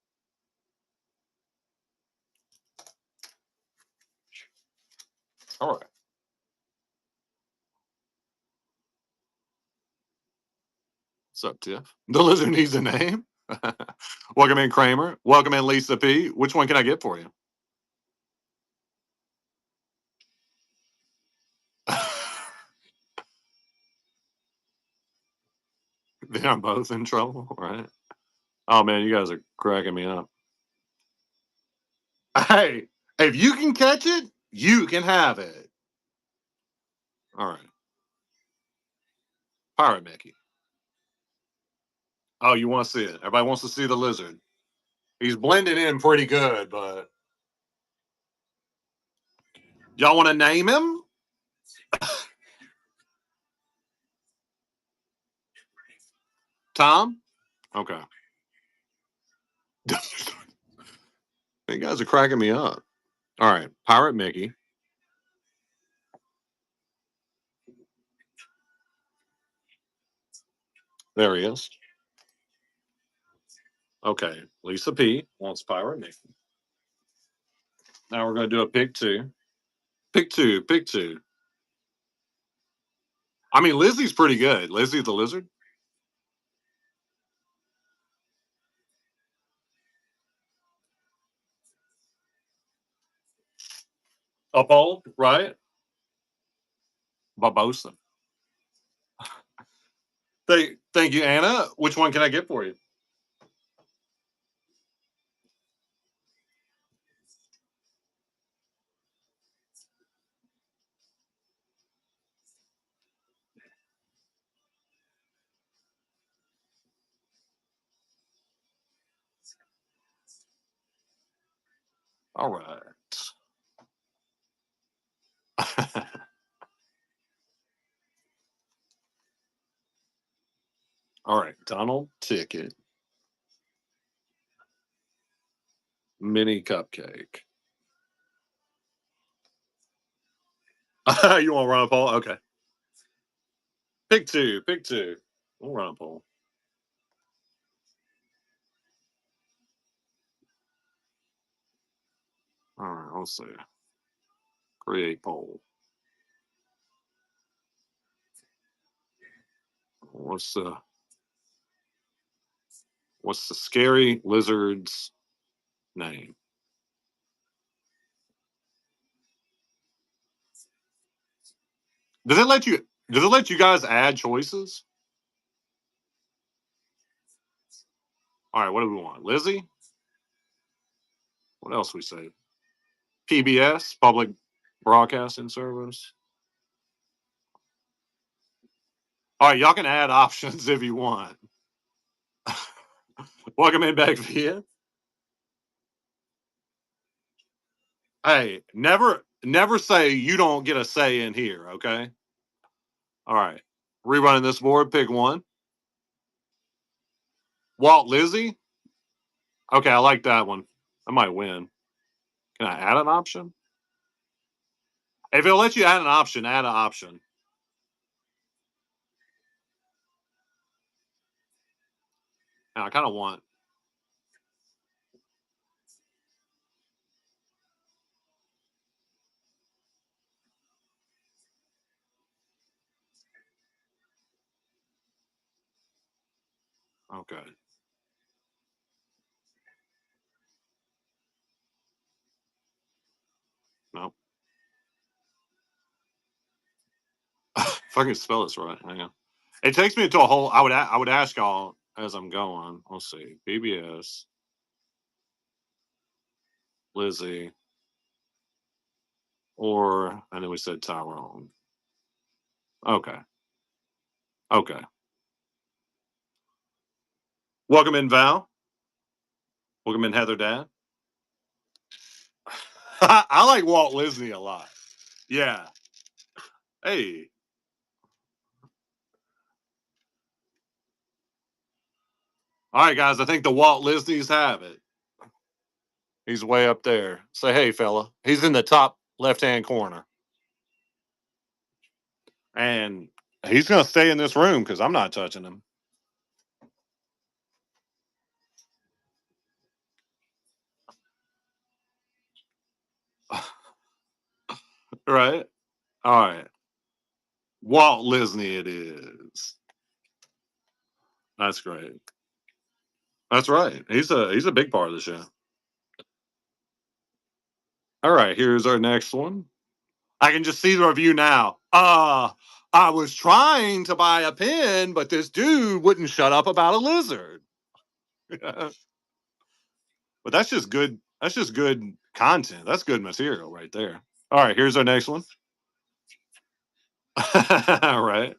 All right. What's up, Tiff? The lizard needs a name. Welcome in, Kramer. Welcome in, Lisa P. Which one can I get for you? They're both in trouble, right? Oh man, you guys are cracking me up. Hey, if you can catch it, you can have it. All right. Pirate Mickey. Oh, you want to see it? Everybody wants to see the lizard. He's blending in pretty good, but y'all want to name him? Tom? Okay. You guys are cracking me up. All right. Pirate Mickey. There he is. Okay. Lisa P wants Pirate Mickey. Now we're going to do a pick two. Pick two. Pick two. I mean, Lizzie's pretty good. Lizzie the lizard. Uphold, right? Barbosa. Thank you, Anna. Which one can I get for you? All right. All right. Donald ticket. Mini cupcake. You want to run a poll? Okay. Pick two. Pick two. We'll run a poll. All right. Let's see. Create poll. What's the scary lizard's name? Does it let you? Does it let you guys add choices? All right. What do we want? Lizzie. What else we say? PBS, Public Broadcasting Service. All right, y'all can add options if you want. Welcome in back via. Hey, never say you don't get a say in here, okay? All right. Rerunning this board, pick one. Walt Lizzie. Okay, I like that one. I might win. Can I add an option? If it'll let you add an option, add an option. And I kind of want. Okay. Nope. If I can spell this right, hang on. It takes me to a whole. I would ask y'all as I'm going. Let's see. PBS, Lizzie, or and then we said Tyrone. Okay. Okay. Welcome in, Val. Welcome in, Heather Dad. I like Walt Disney a lot. Yeah. Hey. All right, guys. I think the Walt Disney's have it. He's way up there. Say hey, fella. He's in the top left-hand corner, and he's gonna stay in this room because I'm not touching him. Right. All right. Walt Disney. It is. That's great. That's right. He's a big part of the show. All right. Here's our next one. I can just see the review now. I was trying to buy a pen, but this dude wouldn't shut up about a lizard. But that's just good. That's just good content. That's good material right there. All right, here's our next one. All right.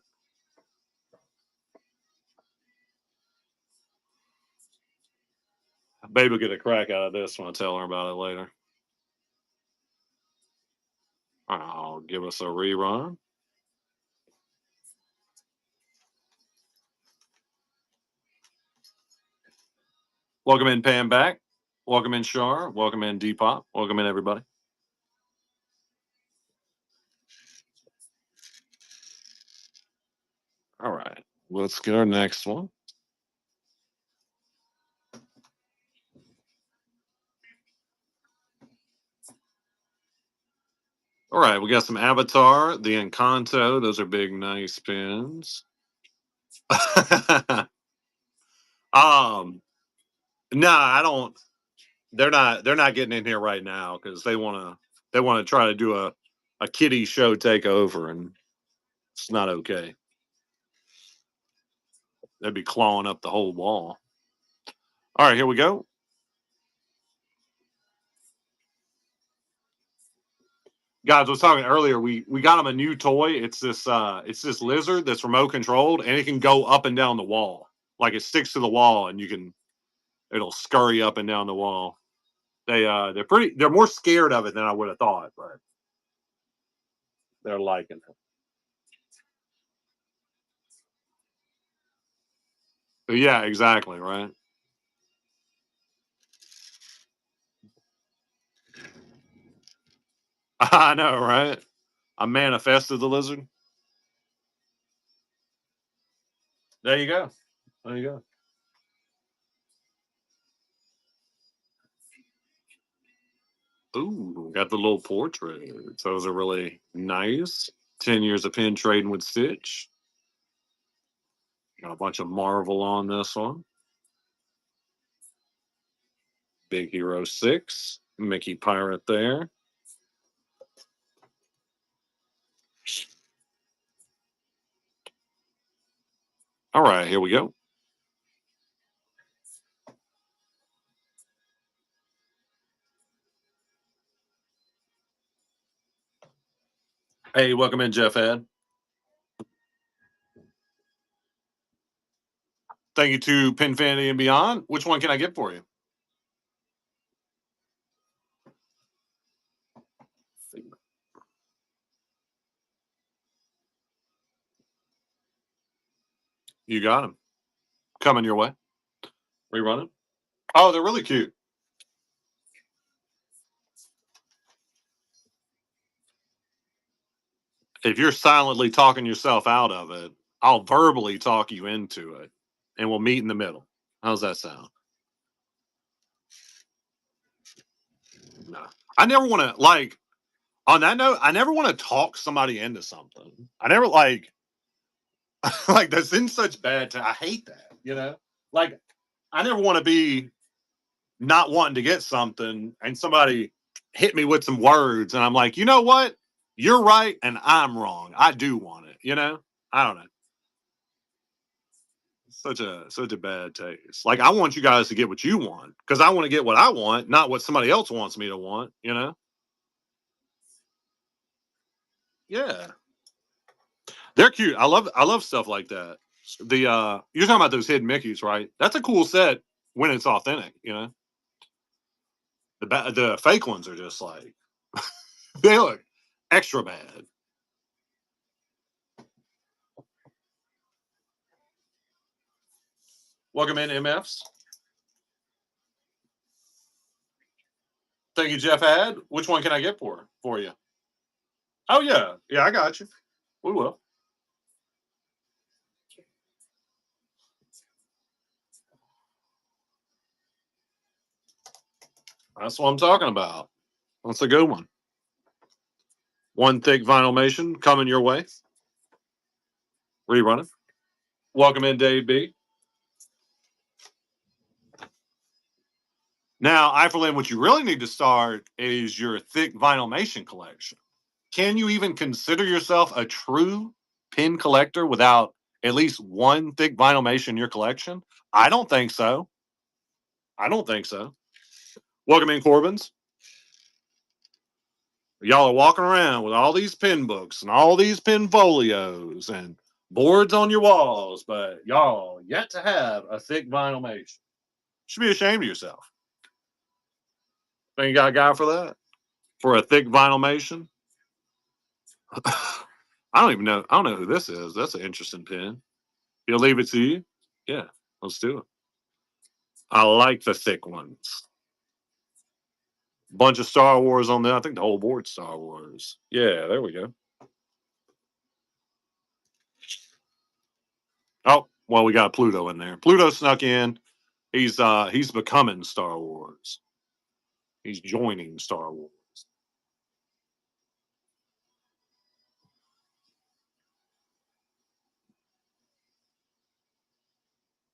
Babe will get a crack out of this when I tell her about it later. I'll give us a rerun. Welcome in, Pam back. Welcome in, Shar. Welcome in, Depop. Welcome in, everybody. All right. Let's get our next one. All right, we got some Avatar, the Encanto. Those are big, nice pins. No, I don't. They're not. They're not getting in here right now because they want to. They want to try to do a kiddie show takeover, and It's not okay. They'd be clawing up the whole wall. All right, here we go. Guys, I was talking earlier. We got him a new toy. It's this lizard that's remote controlled, and it can go up and down the wall. Like it sticks to the wall, and it'll scurry up and down the wall. They're more scared of it than I would have thought, but they're liking it. But yeah, exactly, right. I know, right? I manifested the lizard. There you go. There you go. Ooh, got the little portraits. Those are really nice. 10 years of pen trading with Stitch. Got a bunch of Marvel on this one. Big Hero 6. Mickey Pirate there. All right, here we go. Hey, welcome in, Jeff Ed. Thank you to Pinfanity and Beyond. Which one can I get for you? You got them. Coming your way. Rerunning. Oh, they're really cute. If you're silently talking yourself out of it, I'll verbally talk you into it, and we'll meet in the middle. How's that sound? No, I never want to like. On that note, I never want to talk somebody into something. I never like like that's in such bad. I hate that. Like I never want to be not wanting to get something, and somebody hit me with some words, and I'm like, you know what? You're right, and I'm wrong. I do want it. I don't know. Such a bad taste. Like I want you guys to get what you want because I want to get what I want, not what somebody else wants me to want. Yeah, they're cute. I love stuff like that. You're talking about those hidden Mickeys, right? That's a cool set when it's authentic. The fake ones are just like they look extra bad. Welcome in, MFs. Thank you, Jeff. Which one can I get for you? Oh yeah, I got you. We will. That's what I'm talking about. That's a good one. One thick vinylmation coming your way. Rerunning. Welcome in, Dave B. Now, Eifelin, what you really need to start is your thick vinylmation collection. Can you even consider yourself a true pin collector without at least one thick vinylmation in your collection? I don't think so. I don't think so. Welcome in, Corbins. Y'all are walking around with all these pin books and all these pin folios and boards on your walls, but y'all yet to have a thick vinylmation. Should be ashamed of yourself. Think you got a guy for that? For a thick vinylmation? I don't even know. I don't know who this is. That's an interesting pin. He'll leave it to you? Yeah, let's do it. I like the thick ones. Bunch of Star Wars on there. I think the whole board's Star Wars. Yeah, there we go. Oh, well, we got Pluto in there. Pluto snuck in. He's becoming Star Wars. He's joining Star Wars.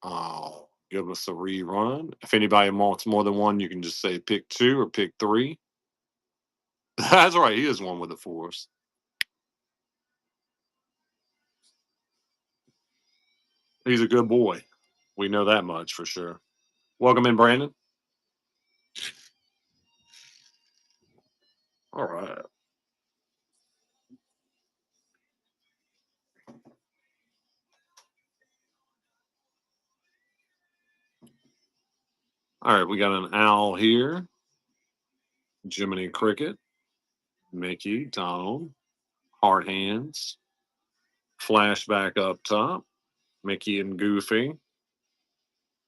Oh, give us a rerun. If anybody wants more than one, you can just say pick two or pick three. That's right. He is one with the Force. He's a good boy. We know that much for sure. Welcome in, Brandon. All right. All right. We got an owl here. Jiminy Cricket, Mickey, Donald, Hard Hands, Flashback up top, Mickey and Goofy,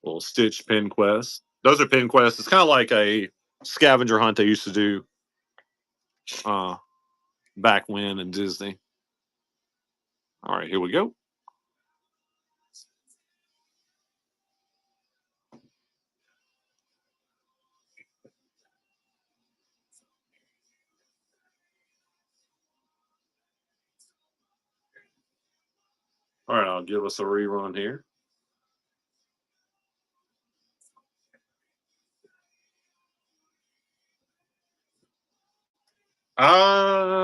little Stitch Pin Quest. Those are pin quests. It's kind of like a scavenger hunt they used to do uh, back when in Disney. All right, here we go. All right, I'll give us a rerun here.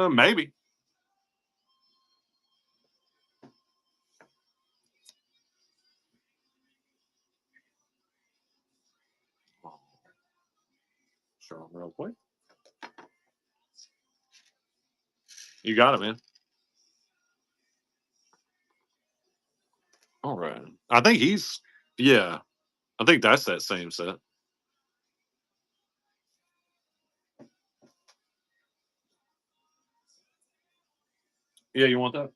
Maybe. Show them real quick. You got it, man. All right. I think he's, yeah, I think that's that same set. Yeah, you want that?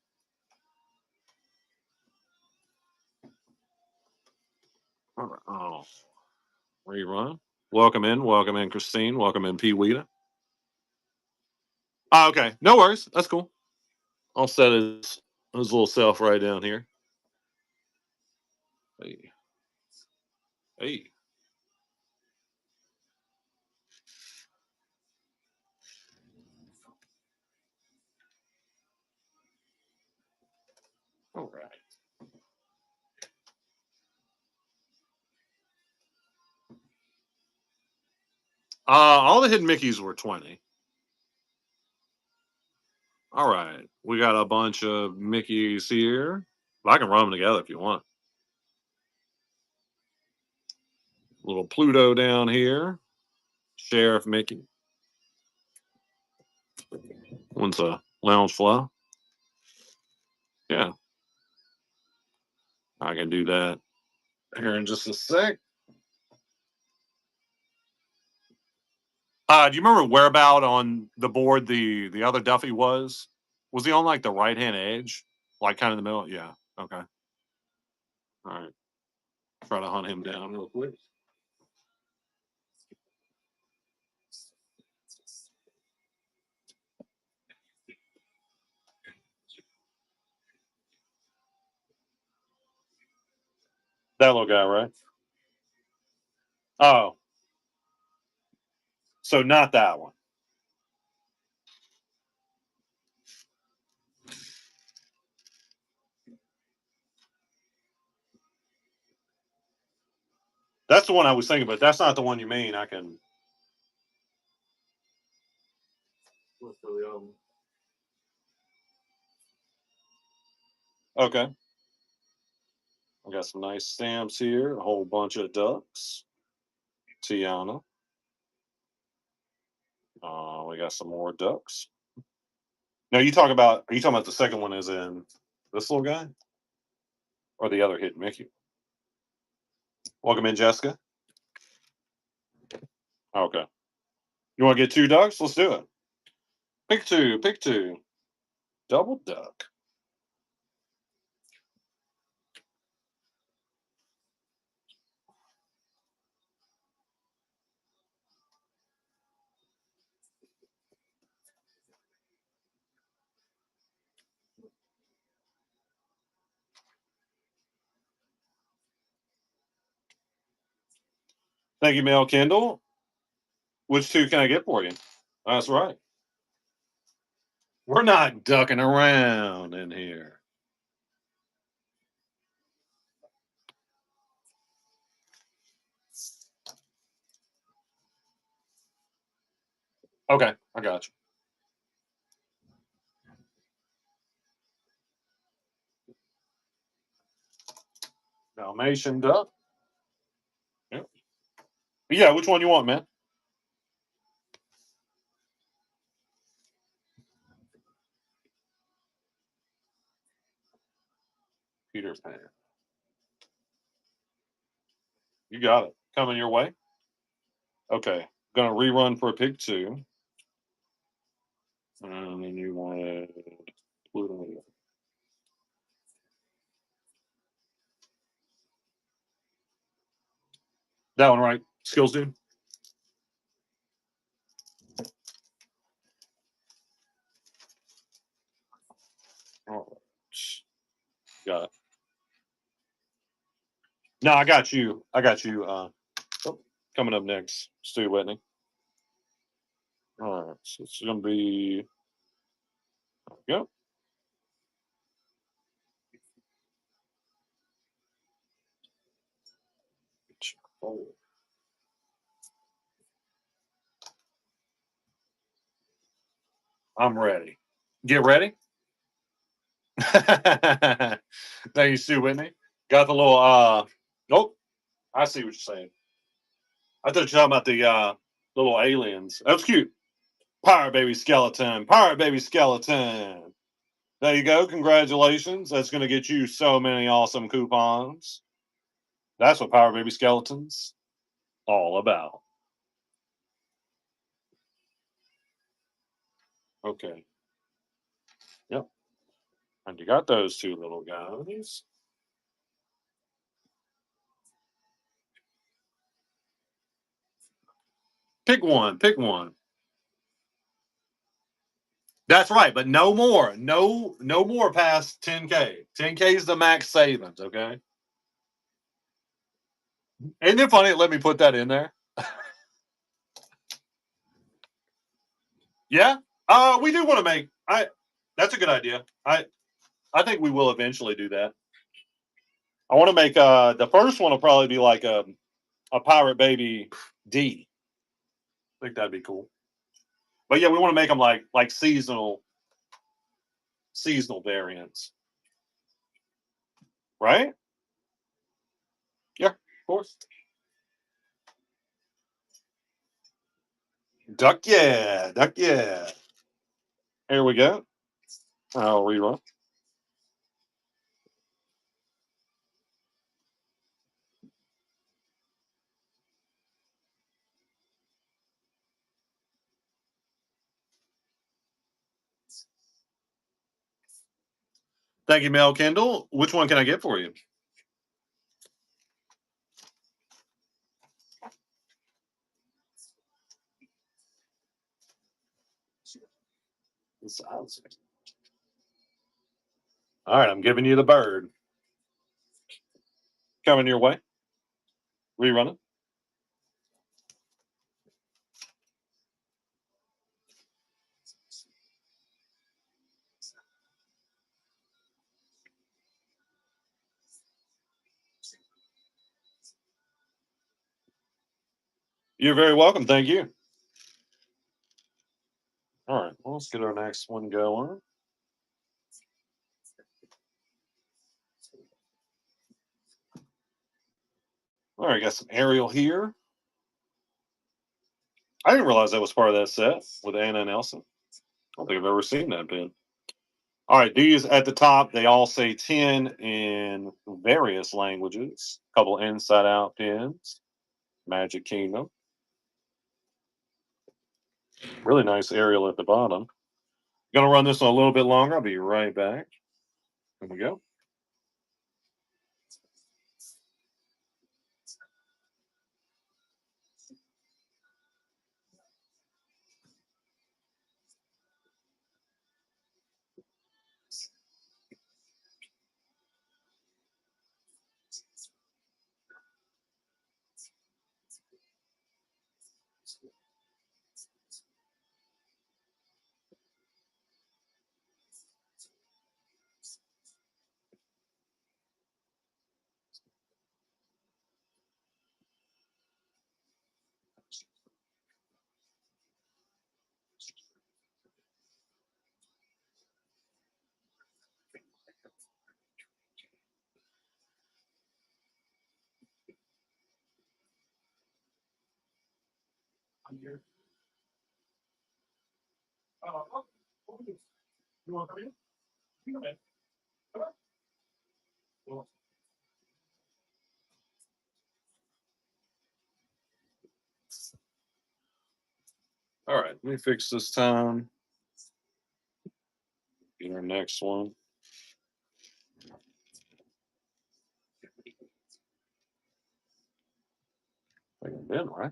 All right. Oh, rerun. Welcome in, Christine. Welcome in, Pee Weeta. Oh, okay. No worries. That's cool. I'll set his little self right down here. Hey, hey. All right. All the hidden Mickeys were 20. All right. We got a bunch of Mickeys here. I can run them together if you want. Little Pluto down here. Sheriff Mickey. One's a lounge fly. Yeah, I can do that here in just a sec. Do you remember whereabout on the board the other Duffy was? Was he on like the right hand edge, like kind of in the middle? Yeah. Okay. All right. Try to hunt him down real quick. That little guy, right? Oh, so not that one. That's the one I was thinking, but that's not the one you mean. I can. Okay. I got some nice stamps here. A whole bunch of ducks. Tiana. We got some more ducks. Now you talk about. Are you talking about the second one? Is in this little guy, or the other hidden Mickey? Welcome in, Jessica. Okay. You want to get two ducks? Let's do it. Pick two. Pick two. Double duck. Thank you, Mel Kendall. Which two can I get for you? That's right. We're not ducking around in here. Okay, I got you. Dalmatian duck. Yep. Yeah, which one you want, man? Peter Pan. You got it. Coming your way. Okay. Gonna rerun for a pick 2. And then you wanted Pluto. That one, right? Skills dude. Oh, got it. No, I got you. I got you. Coming up next, Stu Whitney. All right, so it's gonna be. Yep. I'm ready. Get ready. Thank you, Stu Whitney. Got the little. Oh, I see what you're saying. I thought you were talking about the little aliens. That was cute. Pirate baby skeleton. Pirate baby skeleton. There you go. Congratulations. That's going to get you so many awesome coupons. That's what Pirate Baby Skeleton's all about. Okay. Yep. And you got those 2 little guys. Pick one. Pick one. That's right, but no more. No more past 10K. 10K is the max savings, okay? Isn't it funny? Let me put that in there. Yeah. We do want to make that's a good idea. I think we will eventually do that. I want to make the first one will probably be like a Pirate Baby D. I think that'd be cool. But yeah, we want to make them like seasonal variants. Right? Yeah, of course. Duck yeah. Duck yeah. Here we go. I'll rerun. Thank you, Mel Kendall. Which one can I get for you? All right, I'm giving you the bird. Coming your way. Rerunning. You're very welcome. Thank you. All right, well, let's get our next one going. All right, got some Ariel here. I didn't realize that was part of that set with Anna and Elsa. I don't think I've ever seen that pin. All right, these at the top, they all say 10 in various languages. A couple inside out pins. Magic Kingdom. Really nice Ariel at the bottom. Gonna run this one a little bit longer. I'll be right back. Here we go. All right, let me fix this time. Get our next one. I think I'm in, right?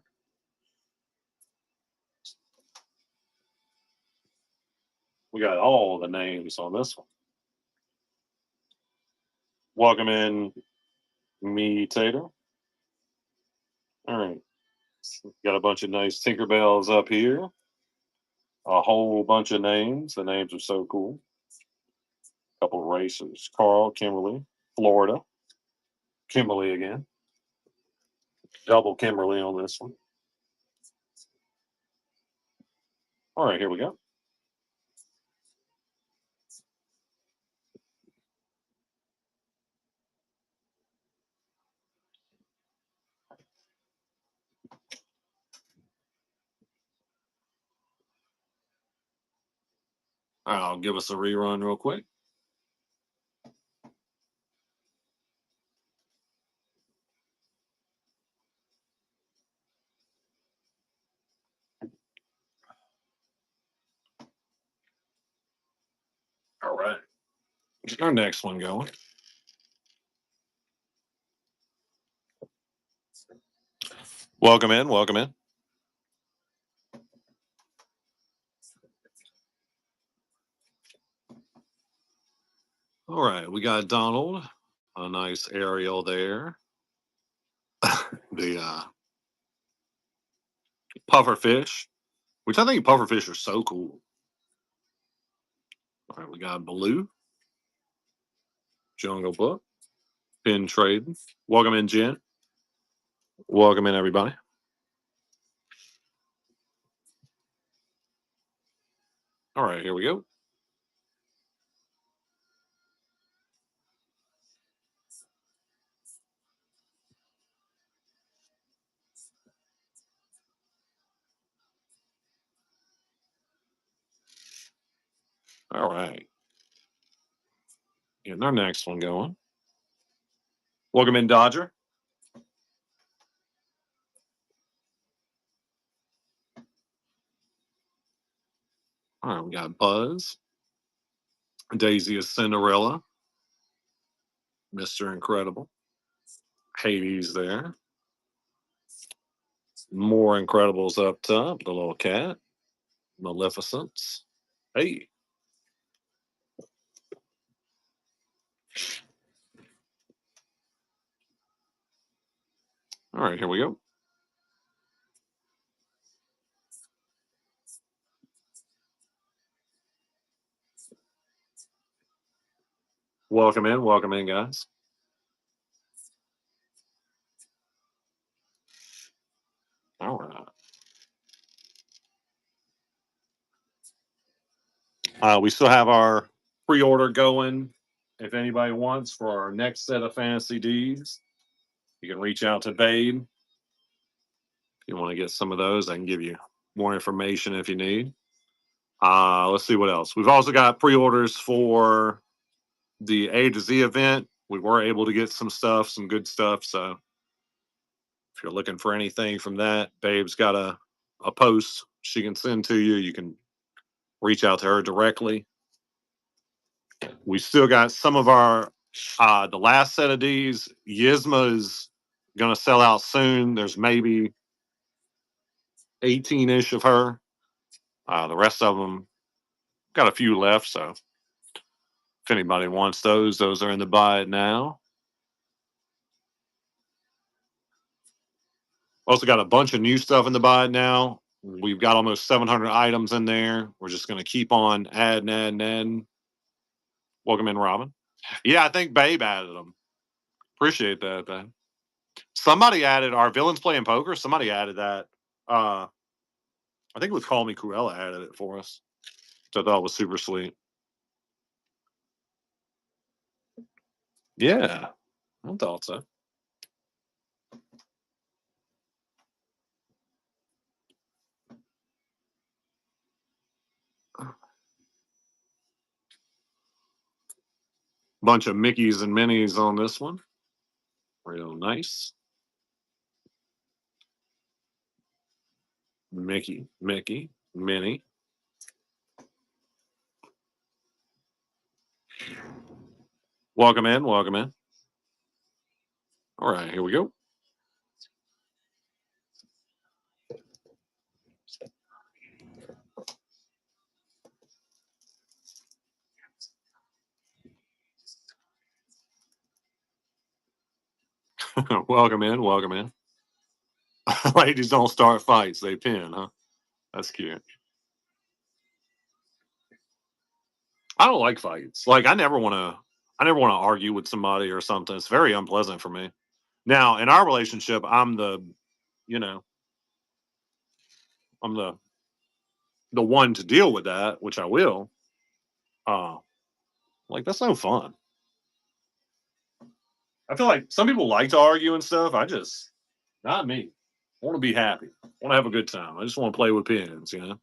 We got all the names on this one. Welcome in, me Tater. All right, got a bunch of nice Tinkerbells up here. A whole bunch of names. The names are so cool. Couple racers: Carl, Kimberly, Florida, Kimberly again. Double Kimberly on this one. All right, here we go. I'll give us a rerun real quick. All right. Get our next one going. Welcome in. Welcome in. All right. We got Donald. A nice Ariel there. The pufferfish, which I think pufferfish are so cool. All right. We got Baloo. Jungle Book. Pin Trading. Welcome in, Jen. Welcome in, everybody. All right. Here we go. All right. Getting our next one going. Welcome in, Dodger. All right, we got Buzz. Daisy is Cinderella. Mr. Incredible. Hades there. More Incredibles up top. The little cat. Maleficence. Hey. All right, here we go. Welcome in, guys. All right. We still have our pre-order going. If anybody wants for our next set of Fantasy Ds, you can reach out to Babe. If you want to get some of those, I can give you more information if you need. Let's see what else. We've also got pre-orders for the A to Z event. We were able to get some stuff, some good stuff. So if you're looking for anything from that, Babe's got a post she can send to you. You can reach out to her directly. We still got some of our the last set of these. Yzma is gonna sell out soon. There's maybe 18-ish of her. The rest of them got a few left. So if anybody wants those are in the buy it now. Also got a bunch of new stuff in the buy it now. We've got almost 700 items in there. We're just going to keep on adding. Welcome in, Robin. Yeah, I think Babe added them. Appreciate that, man. Somebody added our villains playing poker. Somebody added that. I think it was Call Me Cruella added it for us. Which I thought was super sweet. Yeah, I thought so. Bunch of Mickeys and Minnies on this one. Real nice. Mickey, Minnie. Welcome in, welcome in. All right, here we go. Welcome in, welcome in. Ladies don't start fights, they pin, huh? That's cute. I don't like fights. Like I never want to argue with somebody or something. It's very unpleasant for me. Now, in our relationship, you know, I'm the one to deal with that, which I will. Uh like that's no fun. I feel like some people like to argue and stuff. I just not me. I want to be happy. I want to have a good time. I just want to play with pins, you know.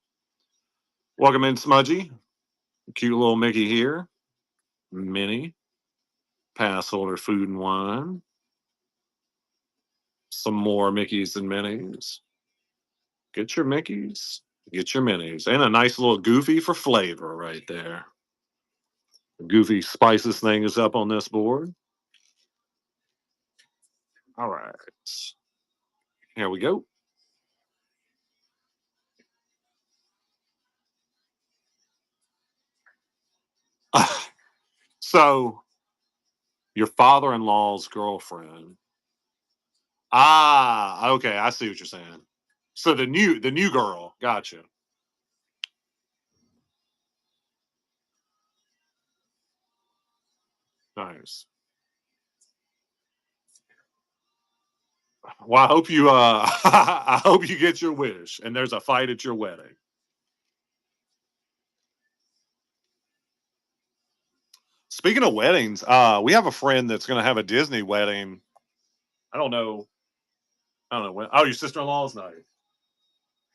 Welcome in, Smudgy. Cute little Mickey here. Minnie. Pass holder food and wine. Some more Mickeys and Minnies. Get your Mickeys. Get your Minnies. And a nice little Goofy for flavor right there. Goofy spices thing is up on this board. All right. Here we go. So, your father in law's girlfriend. Ah, okay. I see what you're saying. So the new girl. Gotcha. Nice. Well, I hope you I hope you get your wish and there's a fight at your wedding. Speaking of weddings, we have a friend that's gonna have a Disney wedding. I don't know. I don't know when. Oh, your sister in law's night.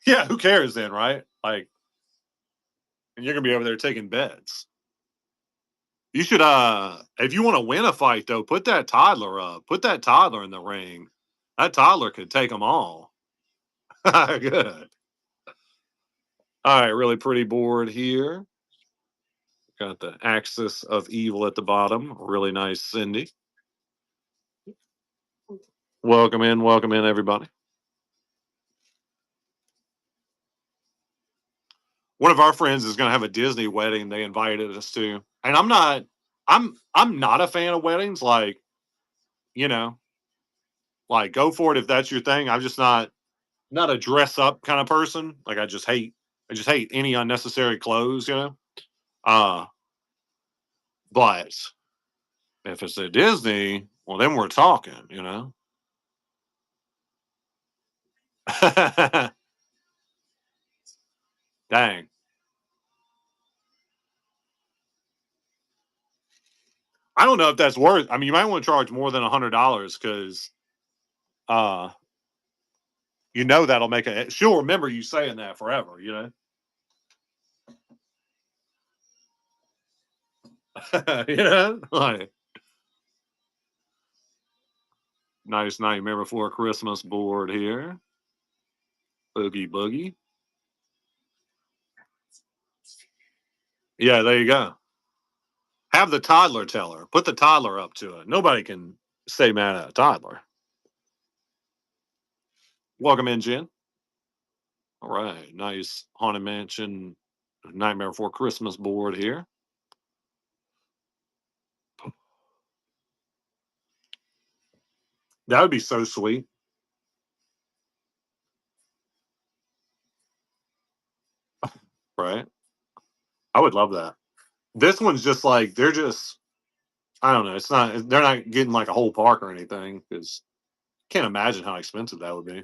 Yeah, who cares then, right? Like, and you're gonna be over there taking bets. You should, if you want to win a fight though, put that toddler up. Put that toddler in the ring. That toddler could take them all. Good. All right, really pretty board here. Got the axis of evil at the bottom. Really nice, Cindy. Welcome in, everybody. One of our friends is going to have a Disney wedding. They invited us to, and I'm not a fan of weddings. Like, you know, like go for it if that's your thing. I'm just not a dress up kind of person. Like I just hate any unnecessary clothes. Uh, but if it's at Disney, well, then we're talking. Dang. I don't know if that's worth. I mean, you might want to charge more than $100 because uh, that'll make a. She'll remember you saying that forever. Like nice Nightmare Before Christmas board here. Boogie boogie. Yeah, there you go. Have the toddler tell her. Put the toddler up to it. Nobody can say mad at a toddler. Welcome in, Jen. All right, nice Haunted Mansion Nightmare Before Christmas board here. That would be so sweet, right? I would love that. This one's just like they're just. I don't know. It's not. They're not getting like a whole park or anything because can't imagine how expensive that would be.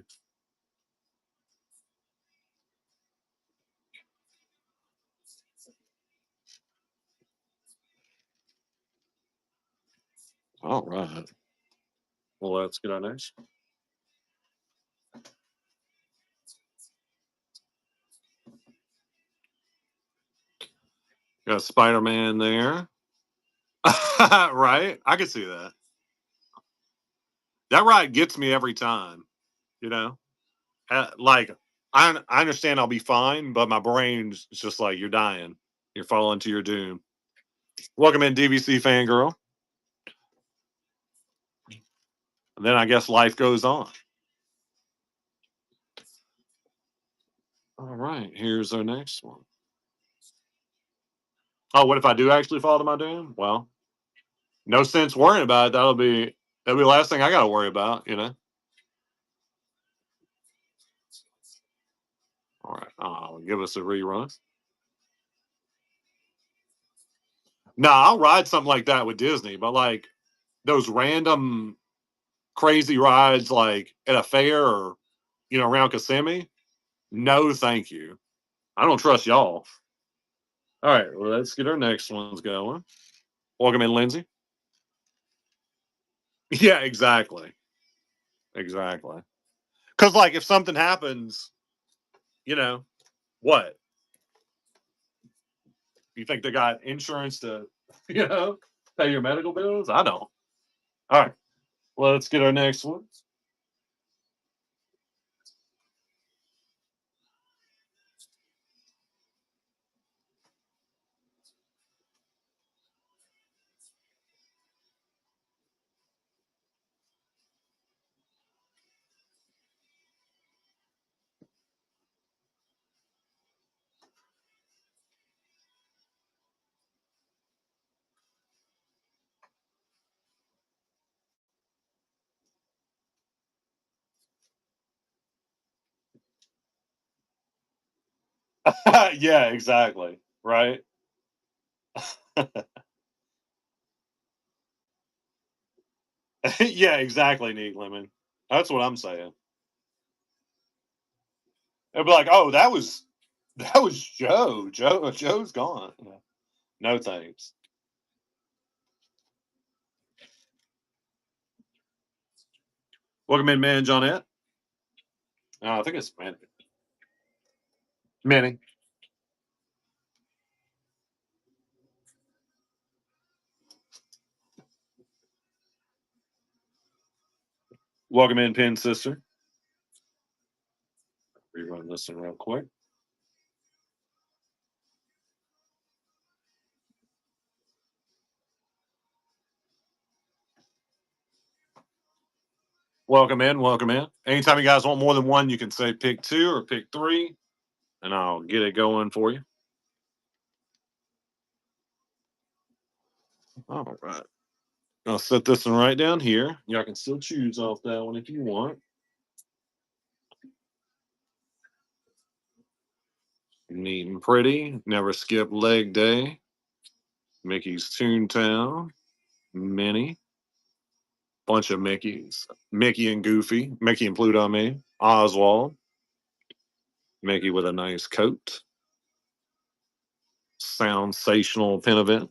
All right. Well, that's good. Nice. Got Spider Man there. Right? I could see that. That ride gets me every time, you know? Like, I understand I'll be fine, but my brain's just like, you're dying. You're falling to your doom. Welcome in, DVC fangirl. And then I guess life goes on. All right, here's our next one. Oh, what if I do actually fall to my doom? Well, no sense worrying about it. That'll be the last thing I got to worry about. All right, give us a rerun. Nah, I'll ride something like that with Disney, but like those random crazy rides, like at a fair or around Kissimmee. No, thank you. I don't trust y'all. All right, well, let's get our next ones going. Welcome in, Lindsay. Yeah, exactly, exactly. Because like if something happens, you know what? You think they got insurance to, you know, pay your medical bills? I don't. All right, well, let's get our next one. Yeah, exactly. Right. Yeah, exactly. Neat lemon. That's what I'm saying. They'll be like, "Oh, that was Joe. Joe's gone. Yeah. No thanks." Welcome in, man, Johnette. I think it's Manny. Manny. Welcome in, Pin Sister. Rerun this one real quick. Welcome in. Welcome in. Anytime you guys want more than one, you can say pick two or pick three, and I'll get it going for you. All right. I'll set this one right down here. Y'all can still choose off that one if you want. Neat and pretty. Never skip leg day. Mickey's Toontown. Minnie. Bunch of Mickeys. Mickey and Goofy. Mickey and Pluto, I mean. Oswald. Mickey with a nice coat. Sensational pin event.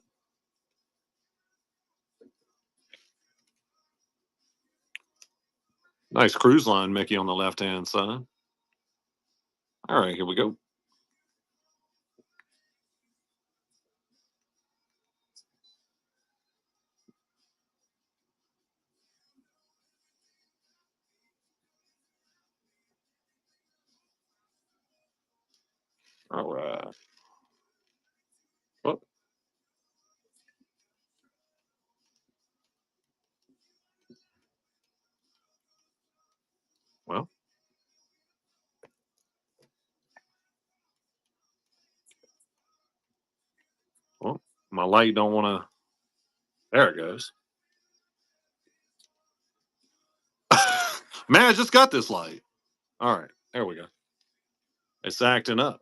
Nice cruise line, Mickey on the left hand side. All right, here we go. All right. Oh, well, well, my light don't want to. There it goes. Man, I just got this light. All right, there we go. It's acting up.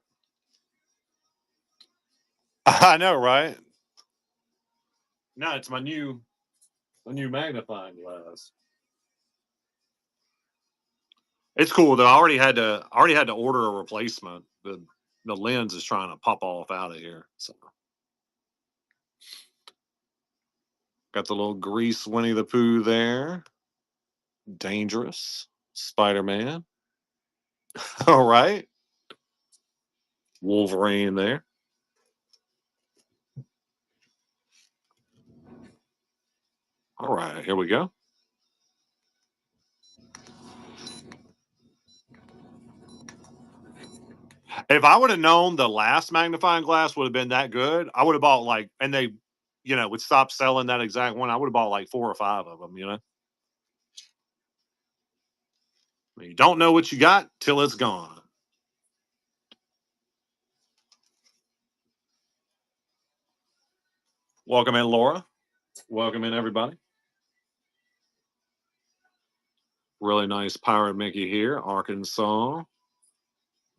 I know, right? No, it's my new magnifying glass. It's cool though. I already had to order a replacement. The lens is trying to pop off out of here. So got the little grease Winnie the Pooh there. Dangerous. Spider-Man. All right. Wolverine there. All right, here we go. If I would have known the last magnifying glass would have been that good, I would have bought like, and they, would stop selling that exact one. I would have bought like 4 or 5 of them. You don't know what you got till it's gone. Welcome in, Laura. Welcome in, everybody. Really nice Pirate Mickey here, Arkansas.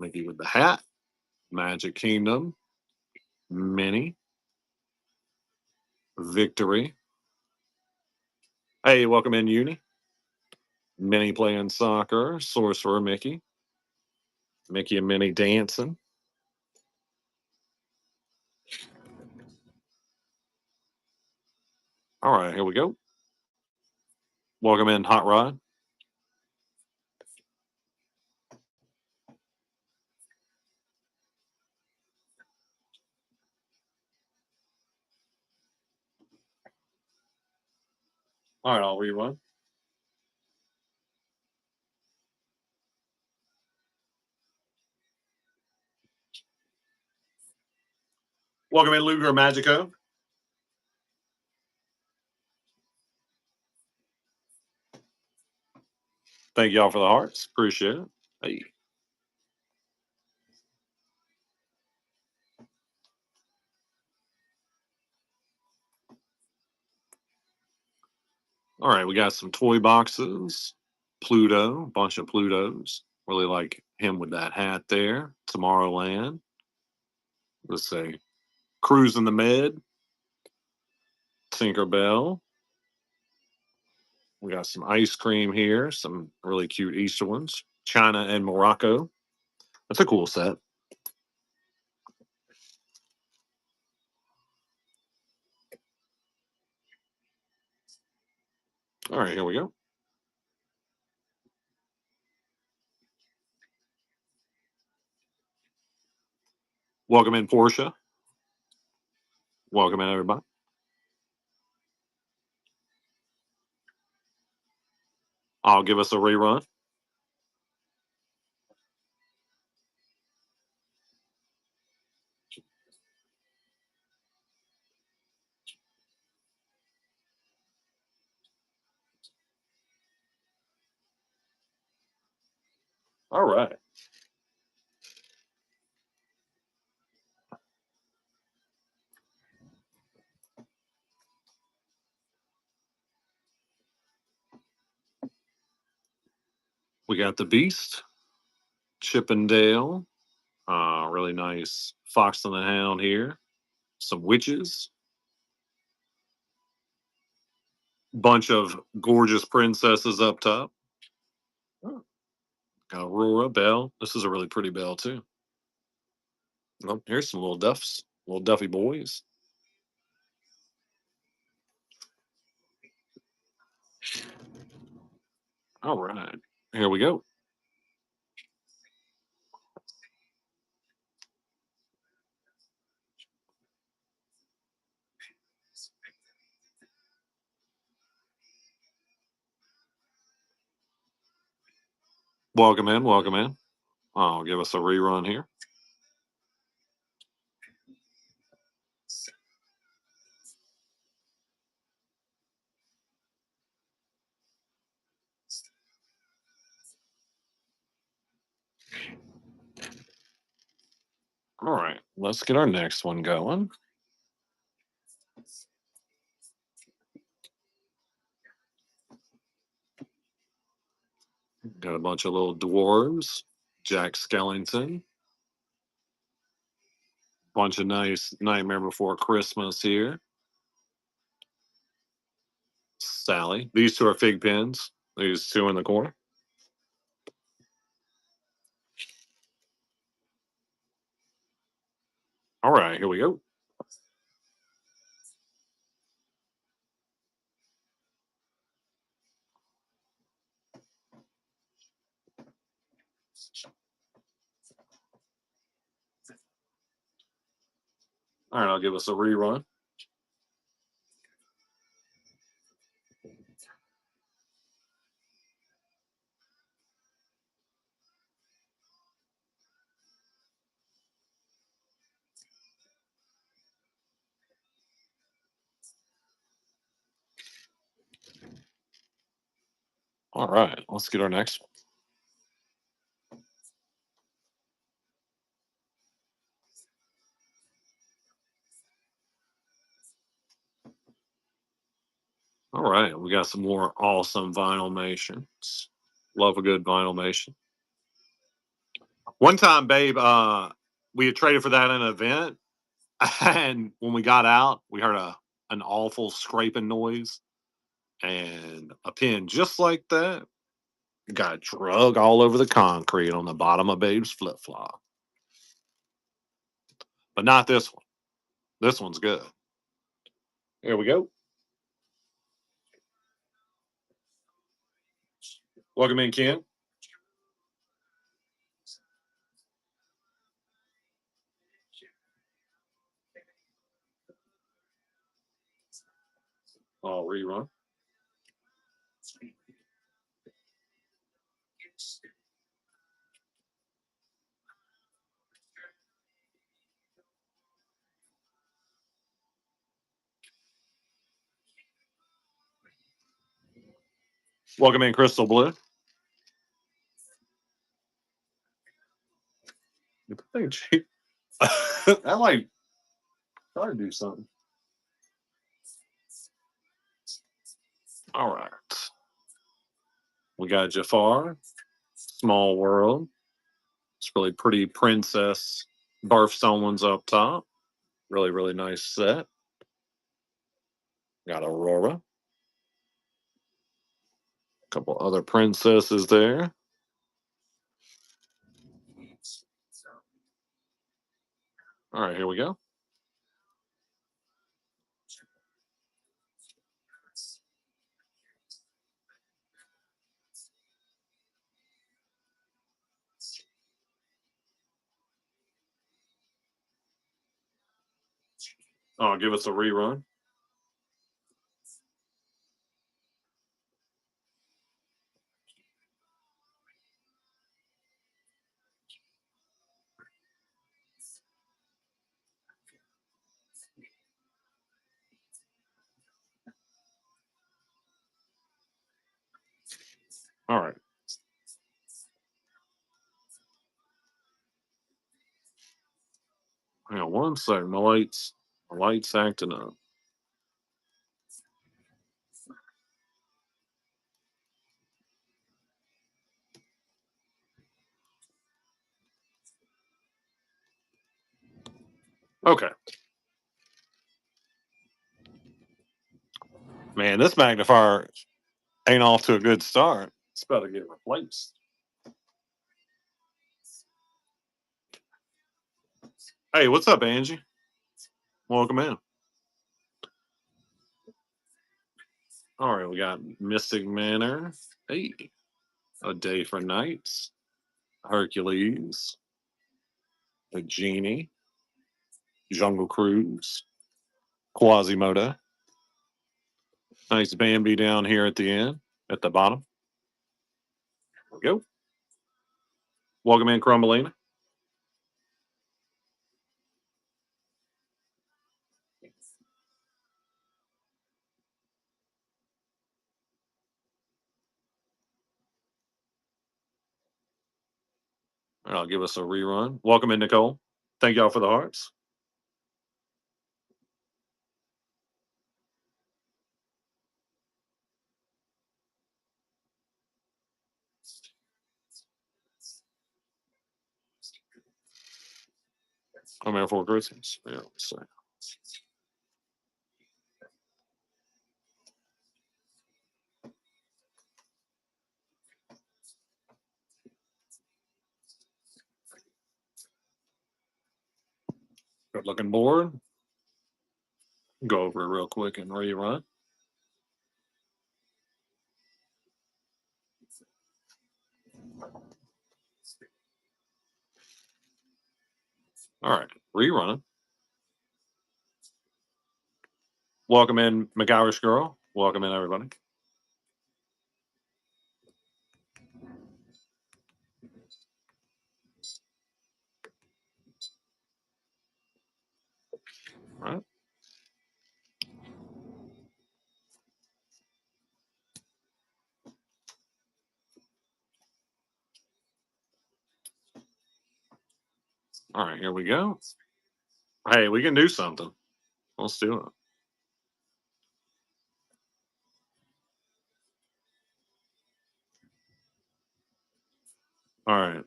Mickey with the hat, Magic Kingdom, Minnie, Victory. Hey, welcome in, Uni. Minnie playing soccer, Sorcerer Mickey, Mickey and Minnie dancing. All right, here we go. Welcome in, Hot Rod. All right, I'll rerun. Welcome in, Luger Magico. Thank y'all for the hearts. Appreciate it. Hey. All right, we got some toy boxes. Pluto, bunch of Plutos. Really like him with that hat there. Tomorrowland. Let's say Cruise in the Med. Tinkerbell. We got some ice cream here. Some really cute Easter ones. China and Morocco. That's a cool set. All right, here we go. Welcome in, Portia. Welcome in, everybody. I'll give us a rerun. All right. We got the Beast, Chippendale, really nice Fox and the Hound here, some witches, bunch of gorgeous princesses up top. Oh, got Aurora, Belle. This is a really pretty Belle too. Oh, here's some little Duffs, little Duffy boys. All right, here we go. Welcome in, welcome in. I'll give us a rerun here. All right, let's get our next one going. Got a bunch of little dwarves, Jack Skellington, bunch of nice Nightmare Before Christmas here. Sally. These two are fig pins. These two in the corner. All right, here we go. All right, I'll give us a rerun. All right, let's get our next one. All right, we got some more awesome vinyl mations. Love a good vinyl mation. One time, babe, we had traded for that in an event, and when we got out, we heard an awful scraping noise, and a pin just like that got drug all over the concrete on the bottom of babe's flip flop. But not this one. This one's good. Here we go. Welcome in, Ken. I'll rerun. Welcome in, Crystal Blue. I like try to do something. All right. We got Jafar, Small World. It's really pretty princess birthstone ones up top. Really, really nice set. Got Aurora. A couple other princesses there. All right, here we go. Oh, give us a rerun. All right. Hang on one second. My lights acting up. Okay. Man, this magnifier ain't off to a good start. It's about to get replaced. Hey, what's up, Angie? Welcome in. All right, we got Mystic Manor. Hey, A Day for Nights. Hercules. A Genie. Jungle Cruise. Quasimodo. Nice Bambi down here at the end, at the bottom. There we go. Welcome in, Crumbelina. And I'll give us a rerun. Welcome in, Nicole. Thank y'all for the hearts. I'm here for Christmas. Yeah, let's see. Good looking board. Go over it real quick and rerun. All right, rerun. Welcome in, McIrish Girl. Welcome in, everybody. All right. All right, here we go. Hey, we can do something. Let's do it. All right.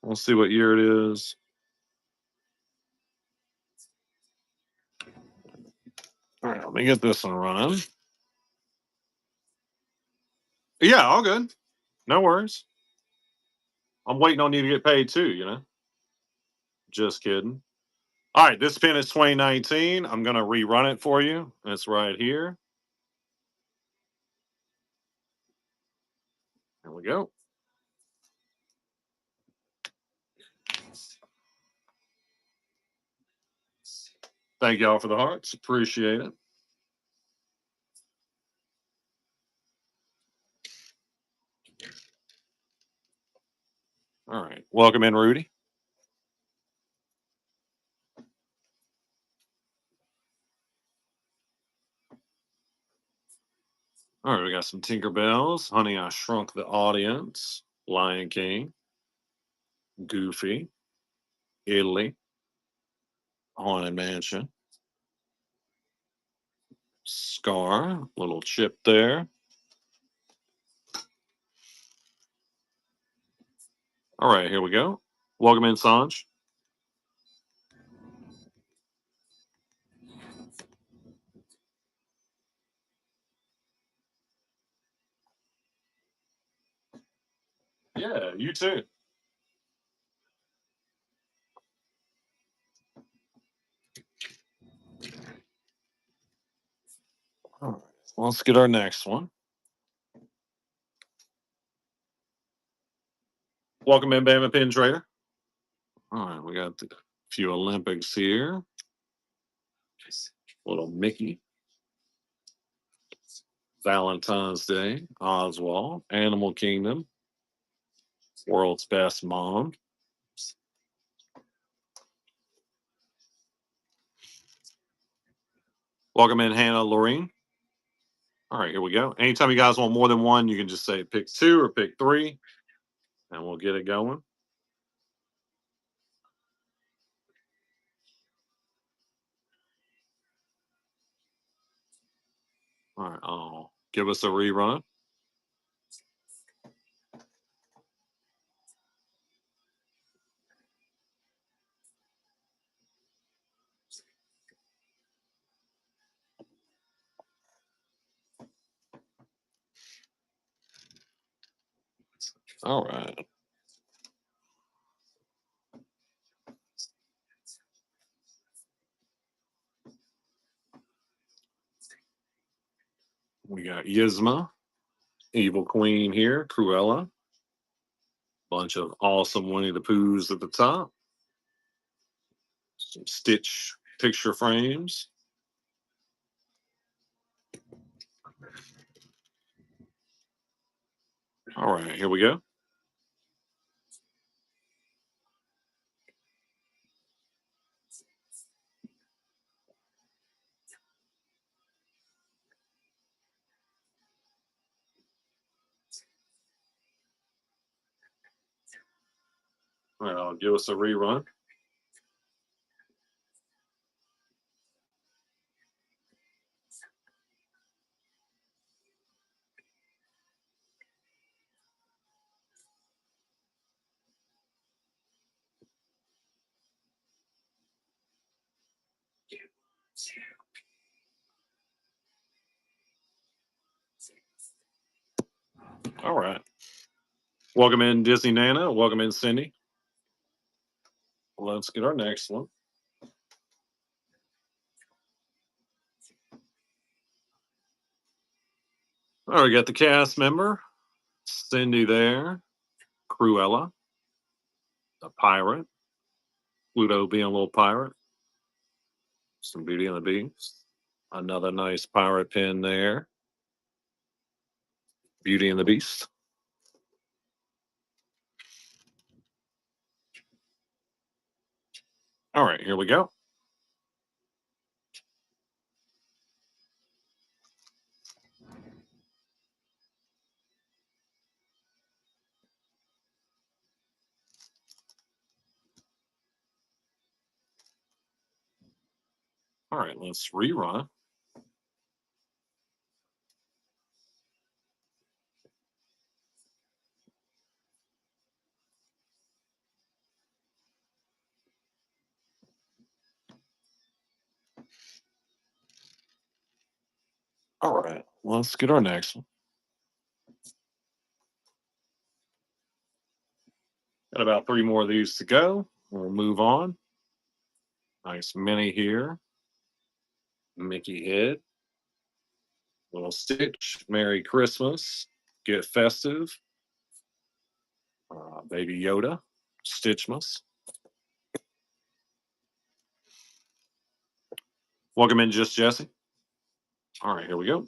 We'll see what year it is. All right, let me get this one running. Yeah, all good. No worries. I'm waiting on you to get paid too, you know? Just kidding. All right, this pin is 2019. I'm going to rerun it for you. It's right here. Here we go. Thank y'all for the hearts. Appreciate it. All right. Welcome in, Rudy. All right, we got some Tinkerbells. Honey, I Shrunk the Audience. Lion King. Goofy. Italy. Haunted Mansion. Scar. Little chip there. All right, here we go. Welcome in, Sanj. Yeah, you too. All right, let's get our next one. Welcome in, Bama Pin Trader. All right, we got a few Olympics here. Little Mickey. Valentine's Day. Oswald. Animal Kingdom. World's Best Mom. Welcome in, Hannah Lorene. All right, here we go. Anytime you guys want more than one, you can just say pick two or pick three, and we'll get it going. All right, give us a rerun. All right. We got Yzma, Evil Queen here, Cruella. Bunch of awesome Winnie the Poohs at the top. Some Stitch picture frames. All right, here we go. All right, I'll give us a rerun. All right. Welcome in, Disney Nana. Welcome in, Cindy. Let's get our next one. All right, we got the cast member, Cindy there, Cruella, the pirate, Pluto being a little pirate, some Beauty and the Beast, another nice pirate pin there, Beauty and the Beast. All right, here we go. All right, let's rerun. All right, let's get our next one. Got about three more of these to go. We'll move on. Nice mini here. Mickey head. Little Stitch. Merry Christmas. Get festive. Baby Yoda. Stitchmas. Welcome in, Just Jesse. All right, here we go.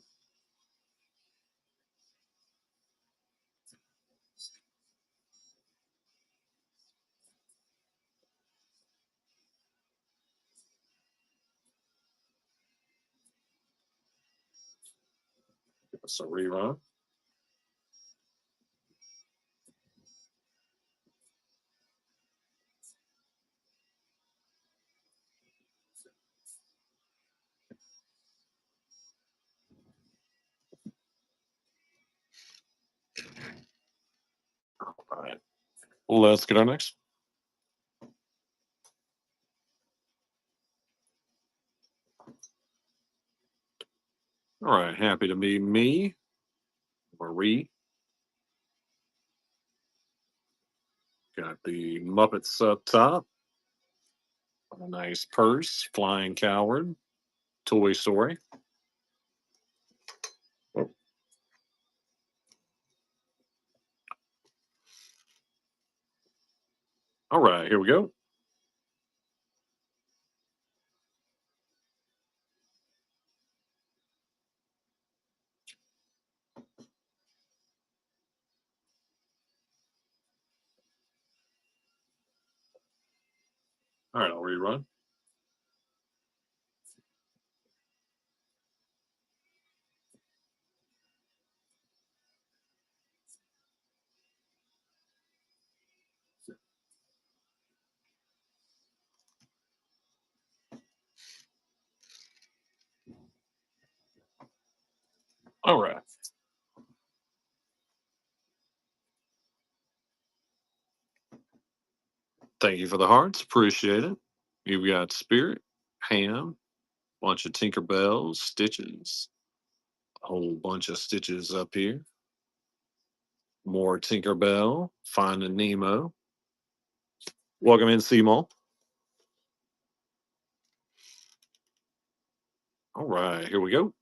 Give us a rerun. All right, let's get our next. All right, happy to be me, Marie. Got the Muppets up top. A nice purse, Flying Coward, Toy Story. Oh, all right, here we go. All right, I'll rerun. All right. Thank you for the hearts. Appreciate it. You've got Spirit, Ham, bunch of Tinkerbells, Stitches, a whole bunch of Stitches up here. More Tinkerbell, Finding Nemo. Welcome in, Seymour. All right, here we go.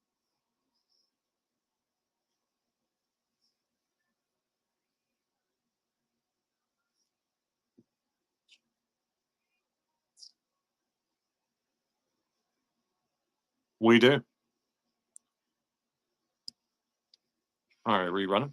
We do. All right, rerunning.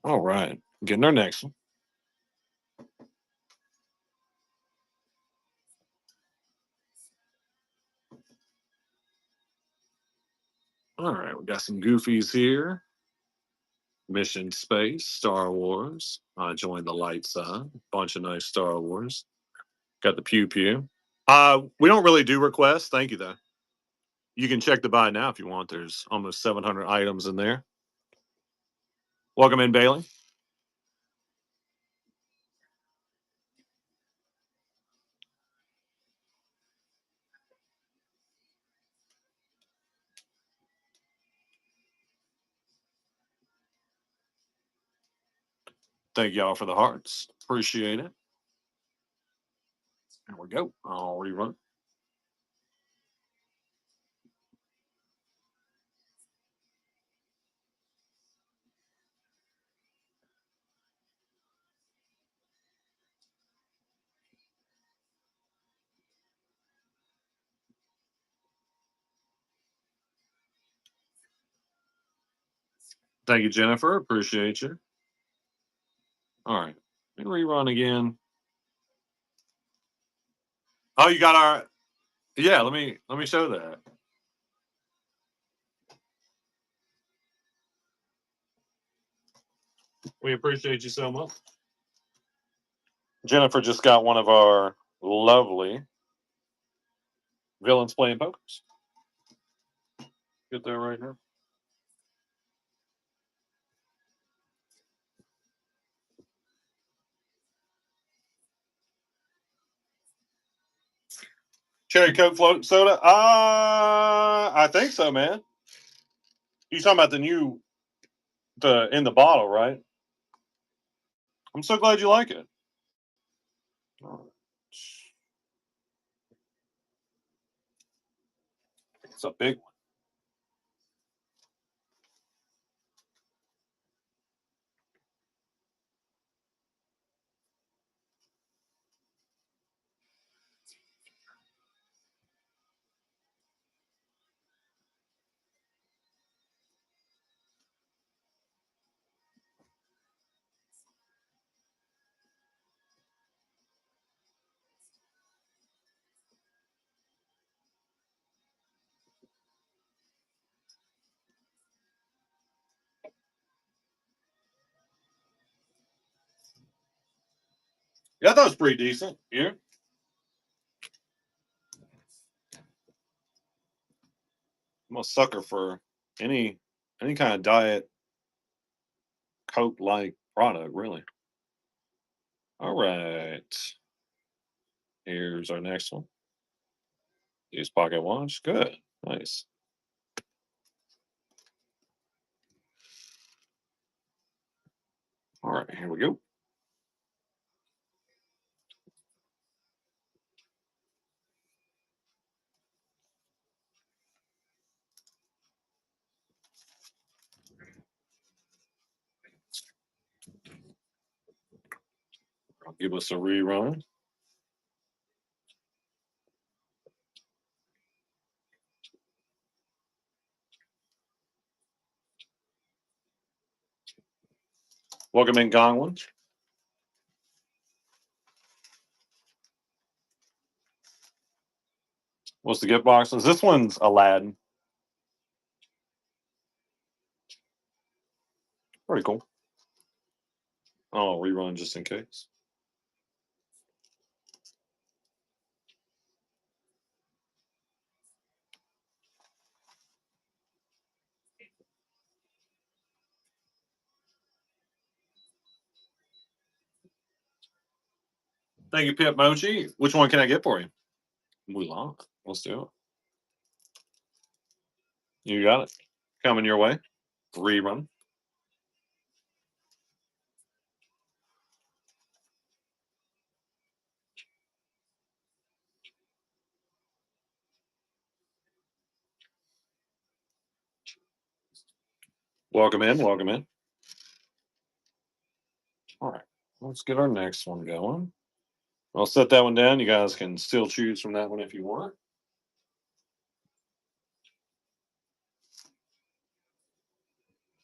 All right, getting our next one. All right, we got some goofies here. Mission Space, Star Wars. I joined the light side. Bunch of nice Star Wars. Got the Pew Pew. We don't really do requests. Thank you, though. You can check the buy now if you want. There's almost 700 items in there. Welcome in, Bailey. Thank y'all for the hearts. Appreciate it. There we go. I'll rerun. Thank you, Jennifer. Appreciate you. All right. Rerun again. Oh, you got our yeah. Let me show that. We appreciate you so much. Jennifer just got one of our lovely villains playing pokers. Get that right here. Cherry Coke float soda. I think so, man. You talking about the in the bottle, right? I'm so glad you like it. Oh, it's a big one. Yeah, I thought it was pretty decent. Yeah, I'm a sucker for any any kind of diet Coke like product, really. All right. Here's our next one. Use pocket watch. Good. Nice. All right, here we go. I'll give us a rerun. Welcome in, Gongwin. What's the gift boxes? This one's Aladdin. Pretty cool. Oh, rerun just in case. Thank you, Pip Mochi. Which one can I get for you? Mulan. Let's do it. You got it. Coming your way. Rerun. Welcome in. Welcome in. All right. Let's get our next one going. I'll set that one down. You guys can still choose from that one if you want.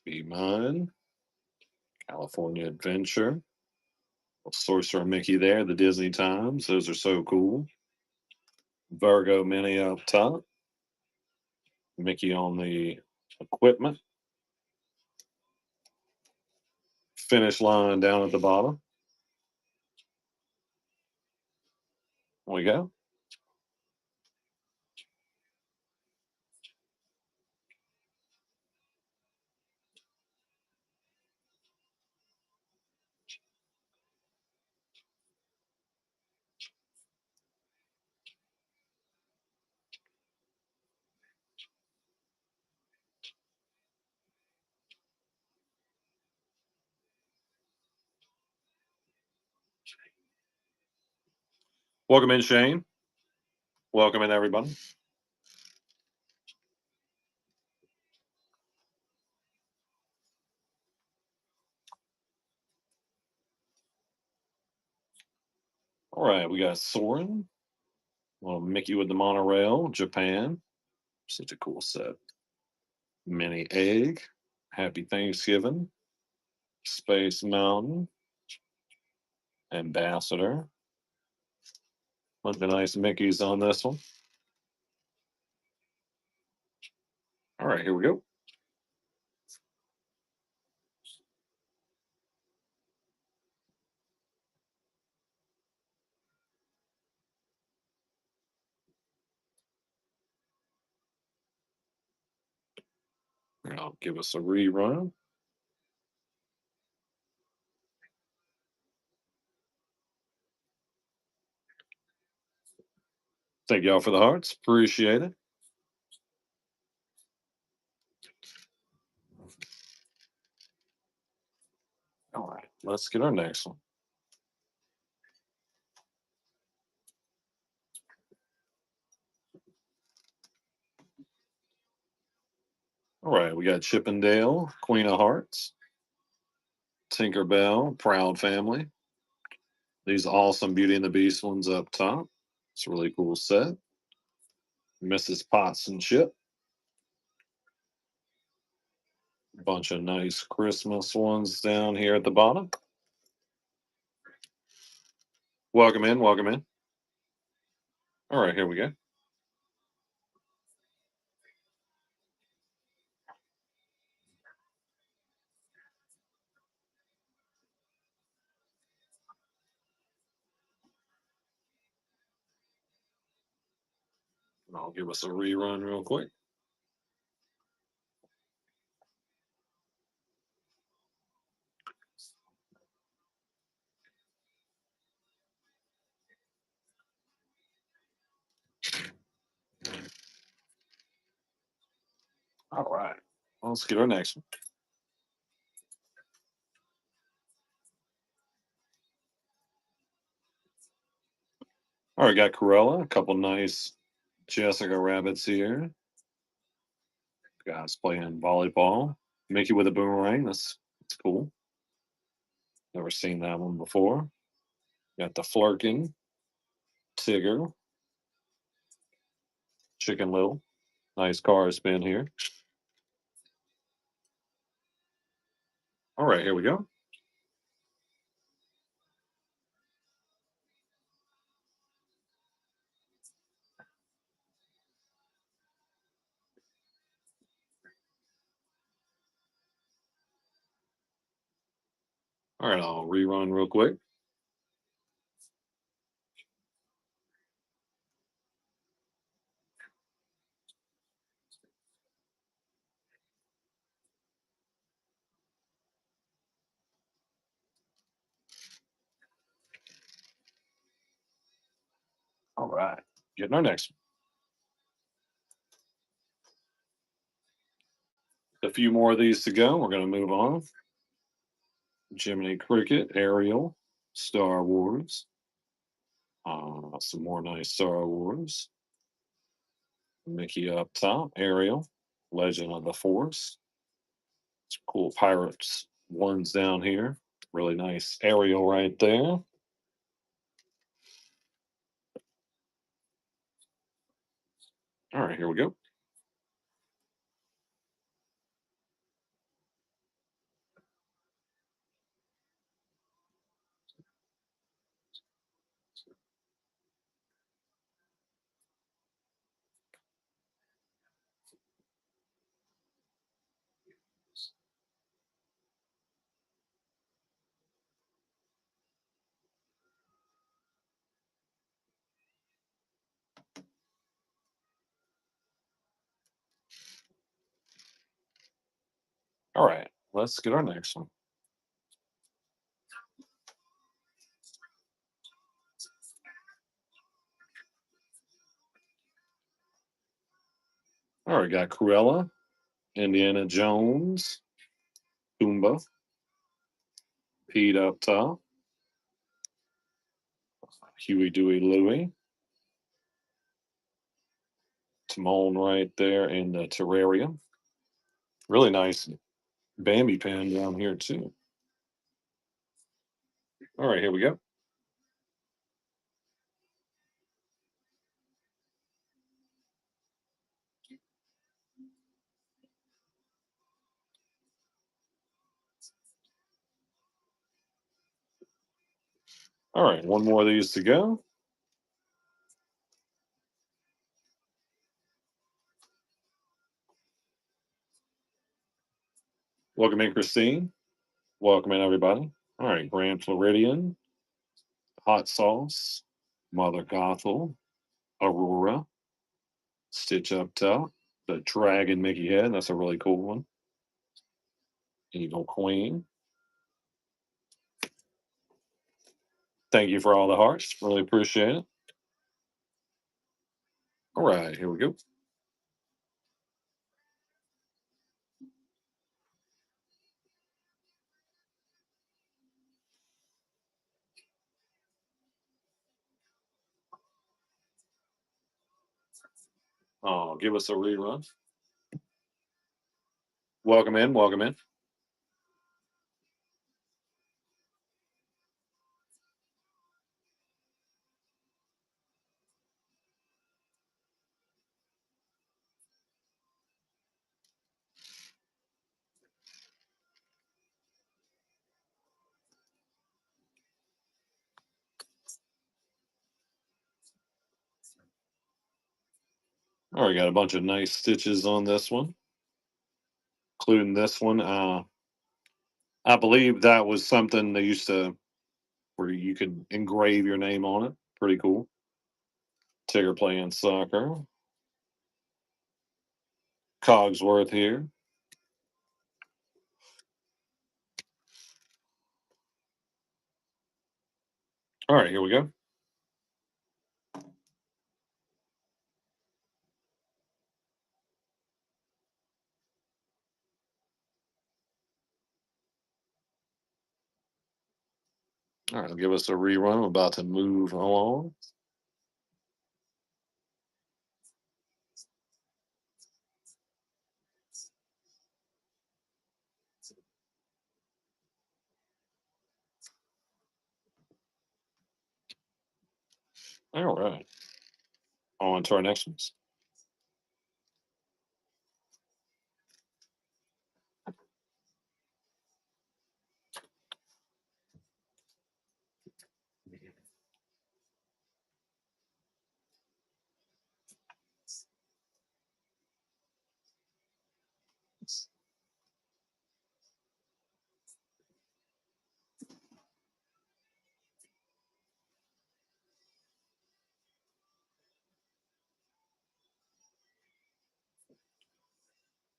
Be Mine. California Adventure. Sorcerer Mickey there. The Disney Times. Those are so cool. Virgo Mini up top. Mickey on the equipment. Finish line down at the bottom. There we go. Welcome in, Shane. Welcome in, everybody. All right, we got Soren. Little Mickey with the monorail, Japan. Such a cool set. Mini Egg. Happy Thanksgiving. Space Mountain. Ambassador. Bunch of nice Mickeys on this one. All right, here we go. I'll give us a rerun. Thank y'all for the hearts. Appreciate it. All right, let's get our next one. All right, we got Chippendale, Queen of Hearts, Tinkerbell, Proud Family. These awesome Beauty and the Beast ones up top. It's a really cool set. Mrs. Potts and Chip. A bunch of nice Christmas ones down here at the bottom. Welcome in, welcome in. All right, here we go. I'll give us a rerun real quick. All right, let's get our next one. All right, got Corella, a couple nice Jessica rabbits here. Guys playing volleyball. Mickey with a boomerang. That's cool. Never seen that one before. Got the Flirking, Tigger, Chicken Little. Nice car spin here. All right, here we go. All right, I'll rerun real quick. All right, getting our next one. A few more of these to go. We're going to move on. Jiminy Cricket, Ariel, Star Wars. Some more nice Star Wars. Mickey up top, Ariel, Legend of the Force. Some cool Pirates ones down here. Really nice Ariel right there. All right, here we go. All right, let's get our next one. All right, got Cruella, Indiana Jones, Pumbaa, Pete up top, Huey, Dewey, Louie, Timon right there in the terrarium. Really nice Bambi pen down here too. All right, here we go. All right, one more of these to go. Welcome in, Christine. Welcome in, everybody. All right, Grand Floridian, Hot Sauce, Mother Gothel, Aurora, Stitch Up Top, the Dragon Mickey Head. That's a really cool one. Eagle Queen. Thank you for all the hearts. Really appreciate it. All right, here we go. Oh, give us a rerun. Welcome in. Welcome in. All right, got a bunch of nice stitches on this one, including this one. I believe that was something they used to where you could engrave your name on it. Pretty cool. Tigger playing soccer. Cogsworth here. All right, here we go. All right, give us a rerun. I'm about to move along. All right, on to our next ones.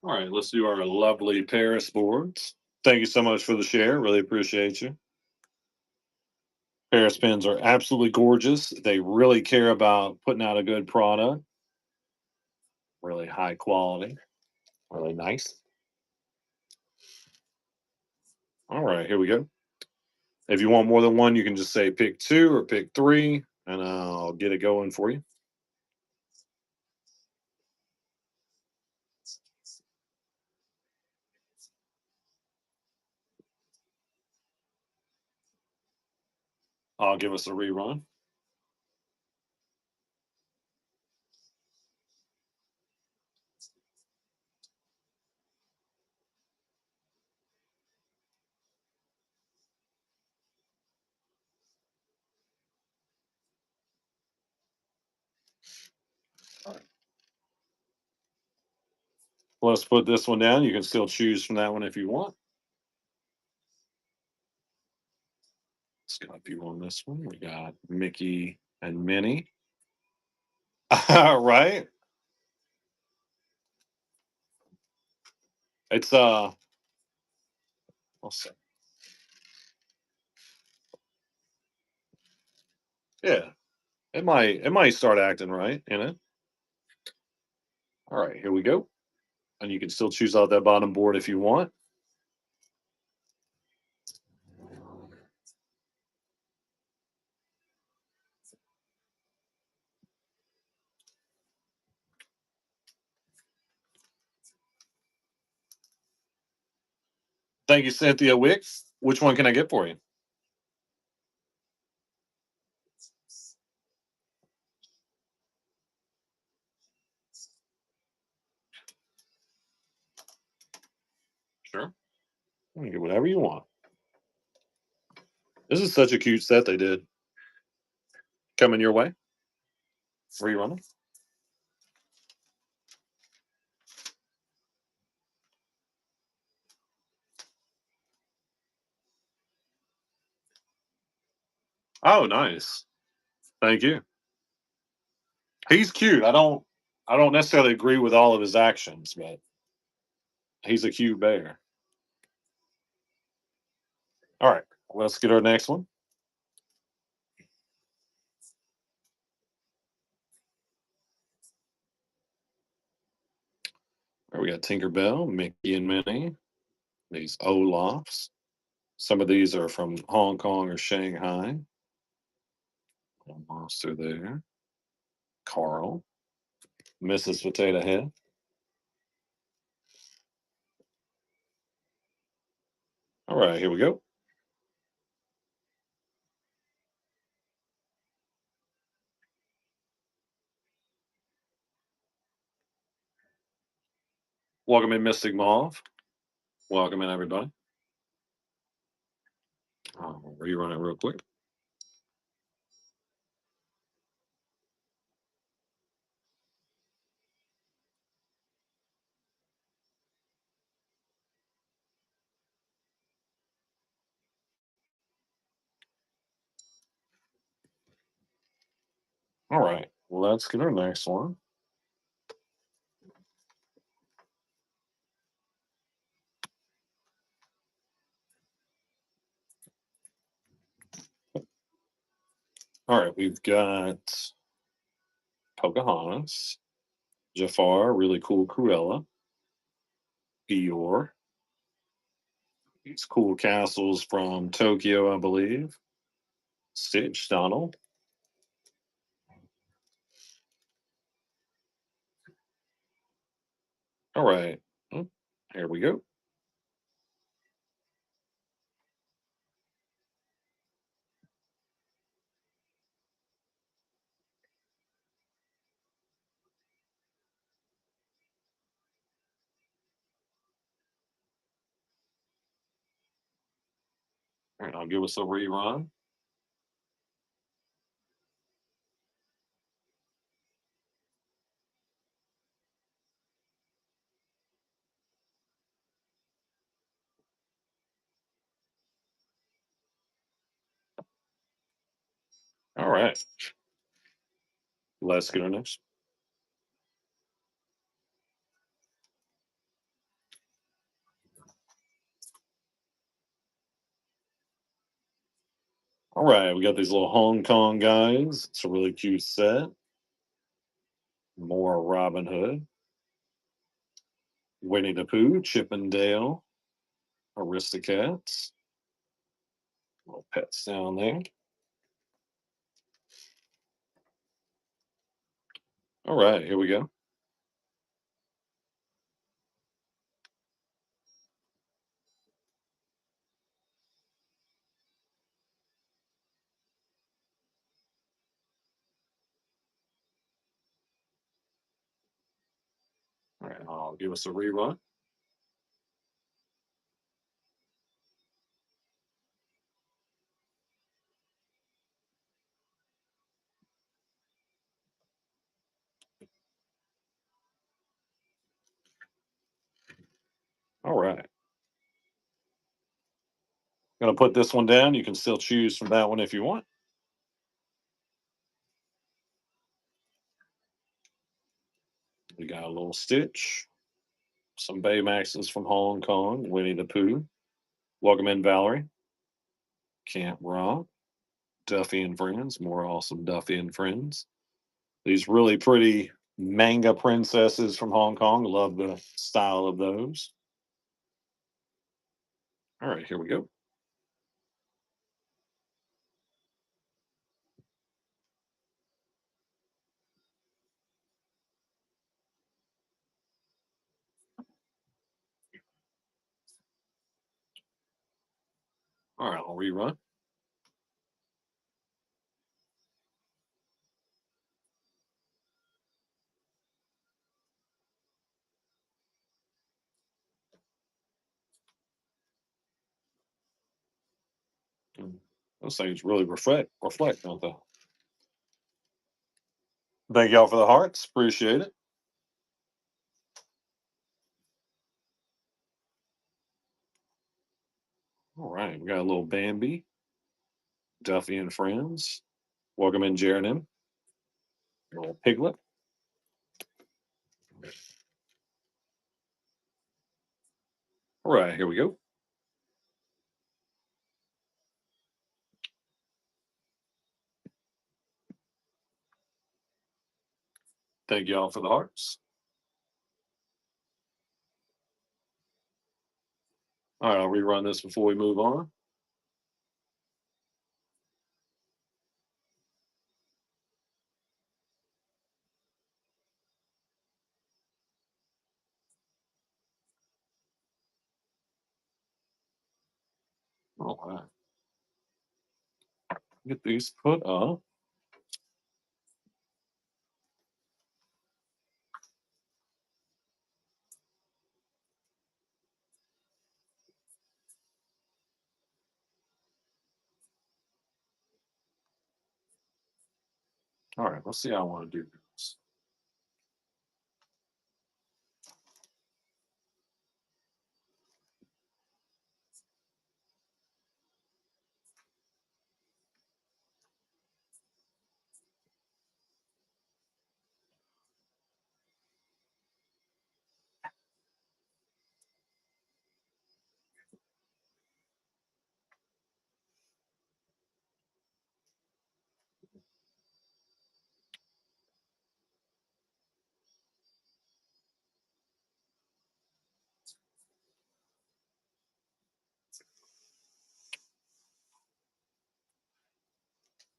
All right, let's do our lovely Paris boards. Thank you so much for the share. Really appreciate you. Paris pens are absolutely gorgeous. They really care about putting out a good product. Really high quality. Really nice. All right, here we go. If you want more than one, you can just say pick two or pick three, and I'll get it going for you. I'll give us a rerun. Let's put this one down. You can still choose from that one if you want. Let's got a few on this one. We got Mickey and Minnie. All right. It's I'll say, yeah. It might start acting right, you know. All right, here we go. And you can still choose out that bottom board if you want. Thank you, Cynthia Wicks. Which one can I get for you? Sure. You can get whatever you want. This is such a cute set they did. Coming your way. Rerunning. Oh, nice. Thank you. He's cute. I don't necessarily agree with all of his actions, but he's a cute bear. All right, let's get our next one. All right, we got Tinkerbell, Mickey and Minnie, these Olafs. Some of these are from Hong Kong or Shanghai. A monster there. Carl, Mrs. Potato Head. All right, here we go. Welcome in, Mystic Mauve. Welcome in, everybody. I'll rerun it real quick. All right, let's get our next one. All right, we've got Pocahontas, Jafar, really cool Cruella, Eeyore, these cool castles from Tokyo, I believe. Stitch, Donald. All right, oh, here we go. All right, I'll give us a rerun. All right, let's get our next. All right, we got these little Hong Kong guys. It's a really cute set. More Robin Hood, Winnie the Pooh, Chip and Dale, Aristocats, little pets down there. All right, here we go. All right, I'll give us a rerun. All right. Gonna put this one down. You can still choose from that one if you want. We got a little Stitch, some Baymaxes from Hong Kong, Winnie the Pooh. Welcome in, Valerie. Camp Rock, Duffy and Friends, more awesome Duffy and Friends. These really pretty manga princesses from Hong Kong. Love the style of those. All right, here we go. All right, I'll rerun. Those things really reflect, don't they? Thank y'all for the hearts. Appreciate it. All right, we got a little Bambi, Duffy and Friends. Welcome in, Jared M. Your little piglet. All right, here we go. Thank y'all for the hearts. All right, I'll rerun this before we move on. All right. Get these put up. All right, let's see how I want to do this.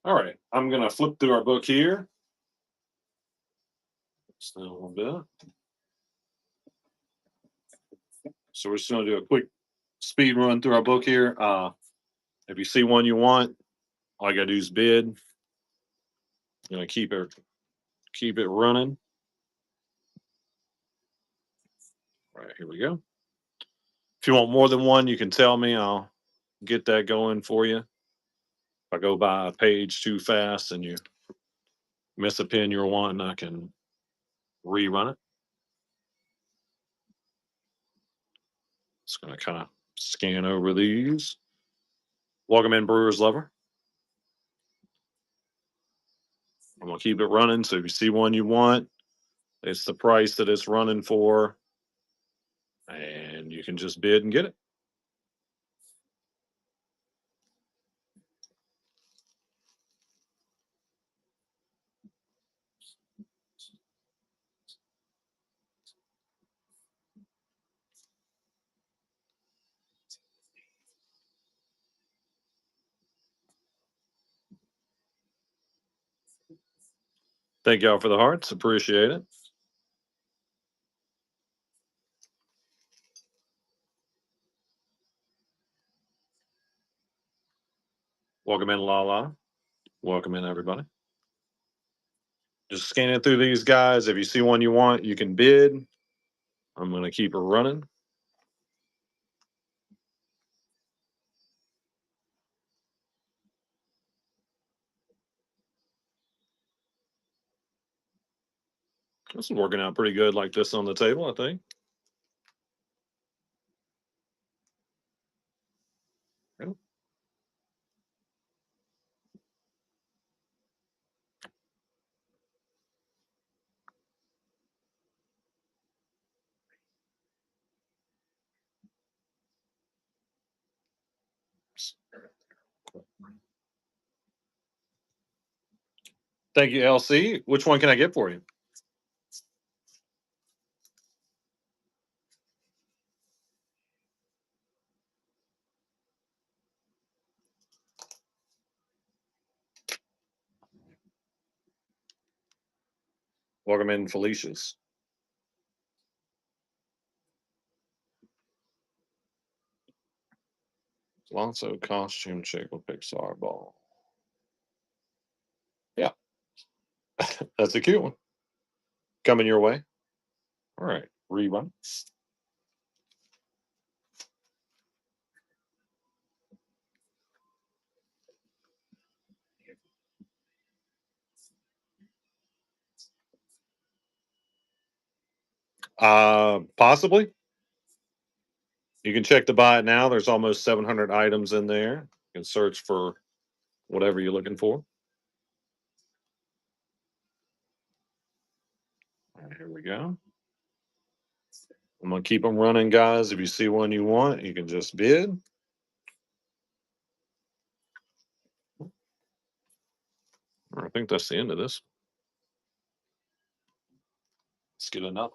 All right, I'm going to flip through our book here. Just a little bit. So we're just going to do a quick speed run through our book here. If you see one you want, all you got to do is bid. I'm going to keep it running. All right, here we go. If you want more than one, you can tell me. I'll get that going for you. If I go by a page too fast and you miss a pin you're wanting, I can rerun it. Just going to kind of scan over these. Welcome in, Brewers Lover. I'm going to keep it running. So if you see one you want, it's the price that it's running for. And you can just bid and get it. Thank y'all for the hearts. Appreciate it. Welcome in, Lala. Welcome in, everybody. Just scanning through these guys. If you see one you want, you can bid. I'm going to keep it running. This is working out pretty good like this on the table, I think. Thank you, LC. Which one can I get for you? Welcome in, Felicia's. Alonso costume chick with Pixar ball. Yeah. That's a cute one. Coming your way. All right. Rerun. Possibly. You can check to buy it now. There's almost 700 items in there. You can search for whatever you're looking for. All right, here we go. I'm gonna keep them running, guys. If you see one you want, you can just bid. I think that's the end of this. Let's get another.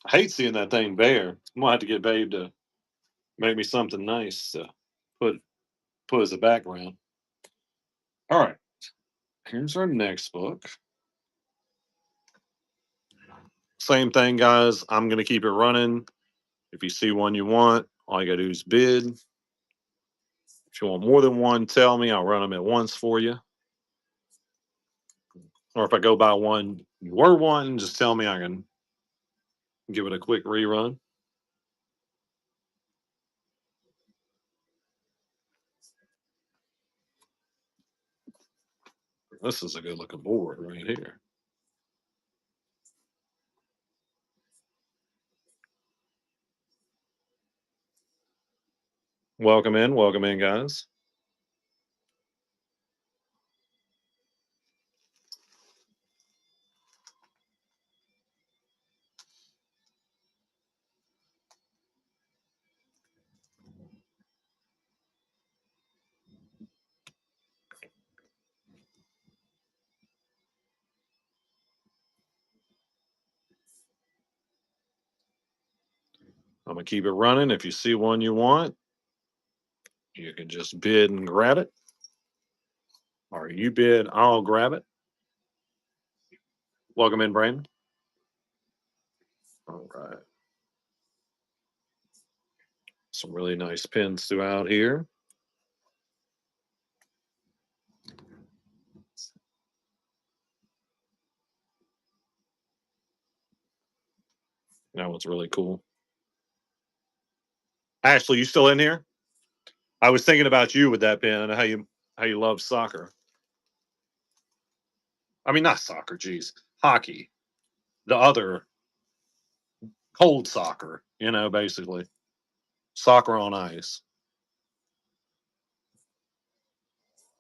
I hate seeing that thing bare. I'm gonna have to get Babe to make me something nice to put put as a background. All right, here's our next book. Same thing, guys. I'm gonna keep it running. If you see one you want, all you gotta do is bid. If you want more than one, tell me. I'll run them at once for you. Or if I go by one you were wanting, just tell me. I can give it a quick rerun. This is a good looking board right here. Welcome in, guys. I'm gonna keep it running. If you see one you want, you can just bid and grab it. Or you bid, I'll grab it. Welcome in, Brandon. All right. Some really nice pins throughout here. That one's really cool. Ashley, you still in here? I was thinking about you with that pin. I know how you love soccer. I mean, not soccer, geez, hockey. The other cold soccer, basically soccer on ice.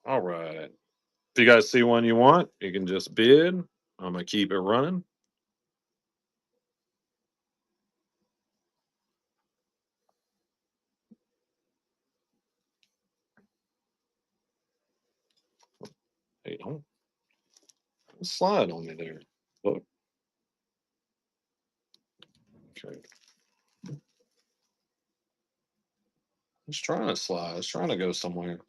All right. If you guys see one you want, you can just bid. I'm gonna keep it running. Hey, don't slide on me there. Look. Okay. It's trying to slide. It's trying to go somewhere.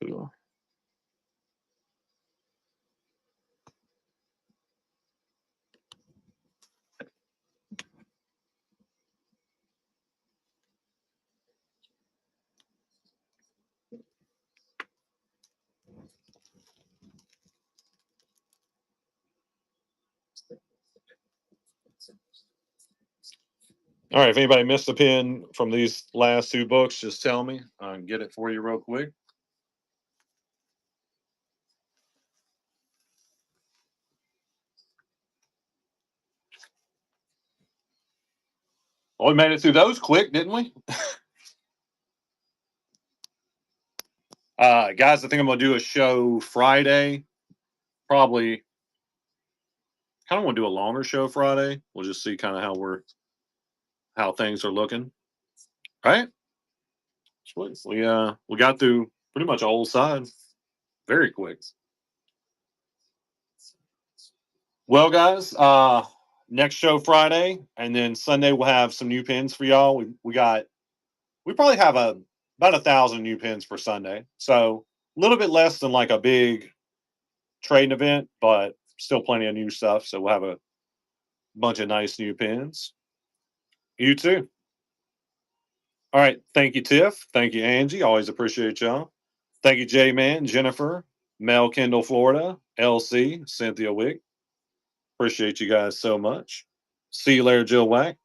Cool. All right. If anybody missed a pin from these last two books, just tell me. I can get it for you real quick. Oh, we made it through those quick, didn't we? Guys, I think I'm gonna do a show Friday. Probably kind of want to do a longer show Friday. We'll just see kind of how things are looking. Right? Sweet. We got through pretty much a whole side very quick. Well, guys, next show Friday, and then Sunday we'll have some new pins for y'all. We probably have about 1,000 new pins for Sunday, so a little bit less than like a big trading event, but still plenty of new stuff. So we'll have a bunch of nice new pins. You too. All right. Thank you, Tiff. Thank you, Angie. Always appreciate y'all. Thank you, J Man, Jennifer, Mel Kendall, Florida, LC, Cynthia Wick. Appreciate you guys so much. See you later, Jill Wack.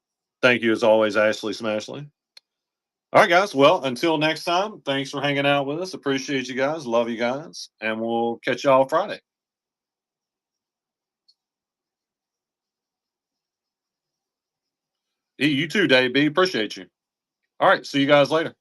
Thank you as always, Ashley Smashley. All right, guys. Well, until next time, thanks for hanging out with us. Appreciate you guys. Love you guys. And we'll catch y'all Friday. You too, Dave B. Appreciate you. All right. See you guys later.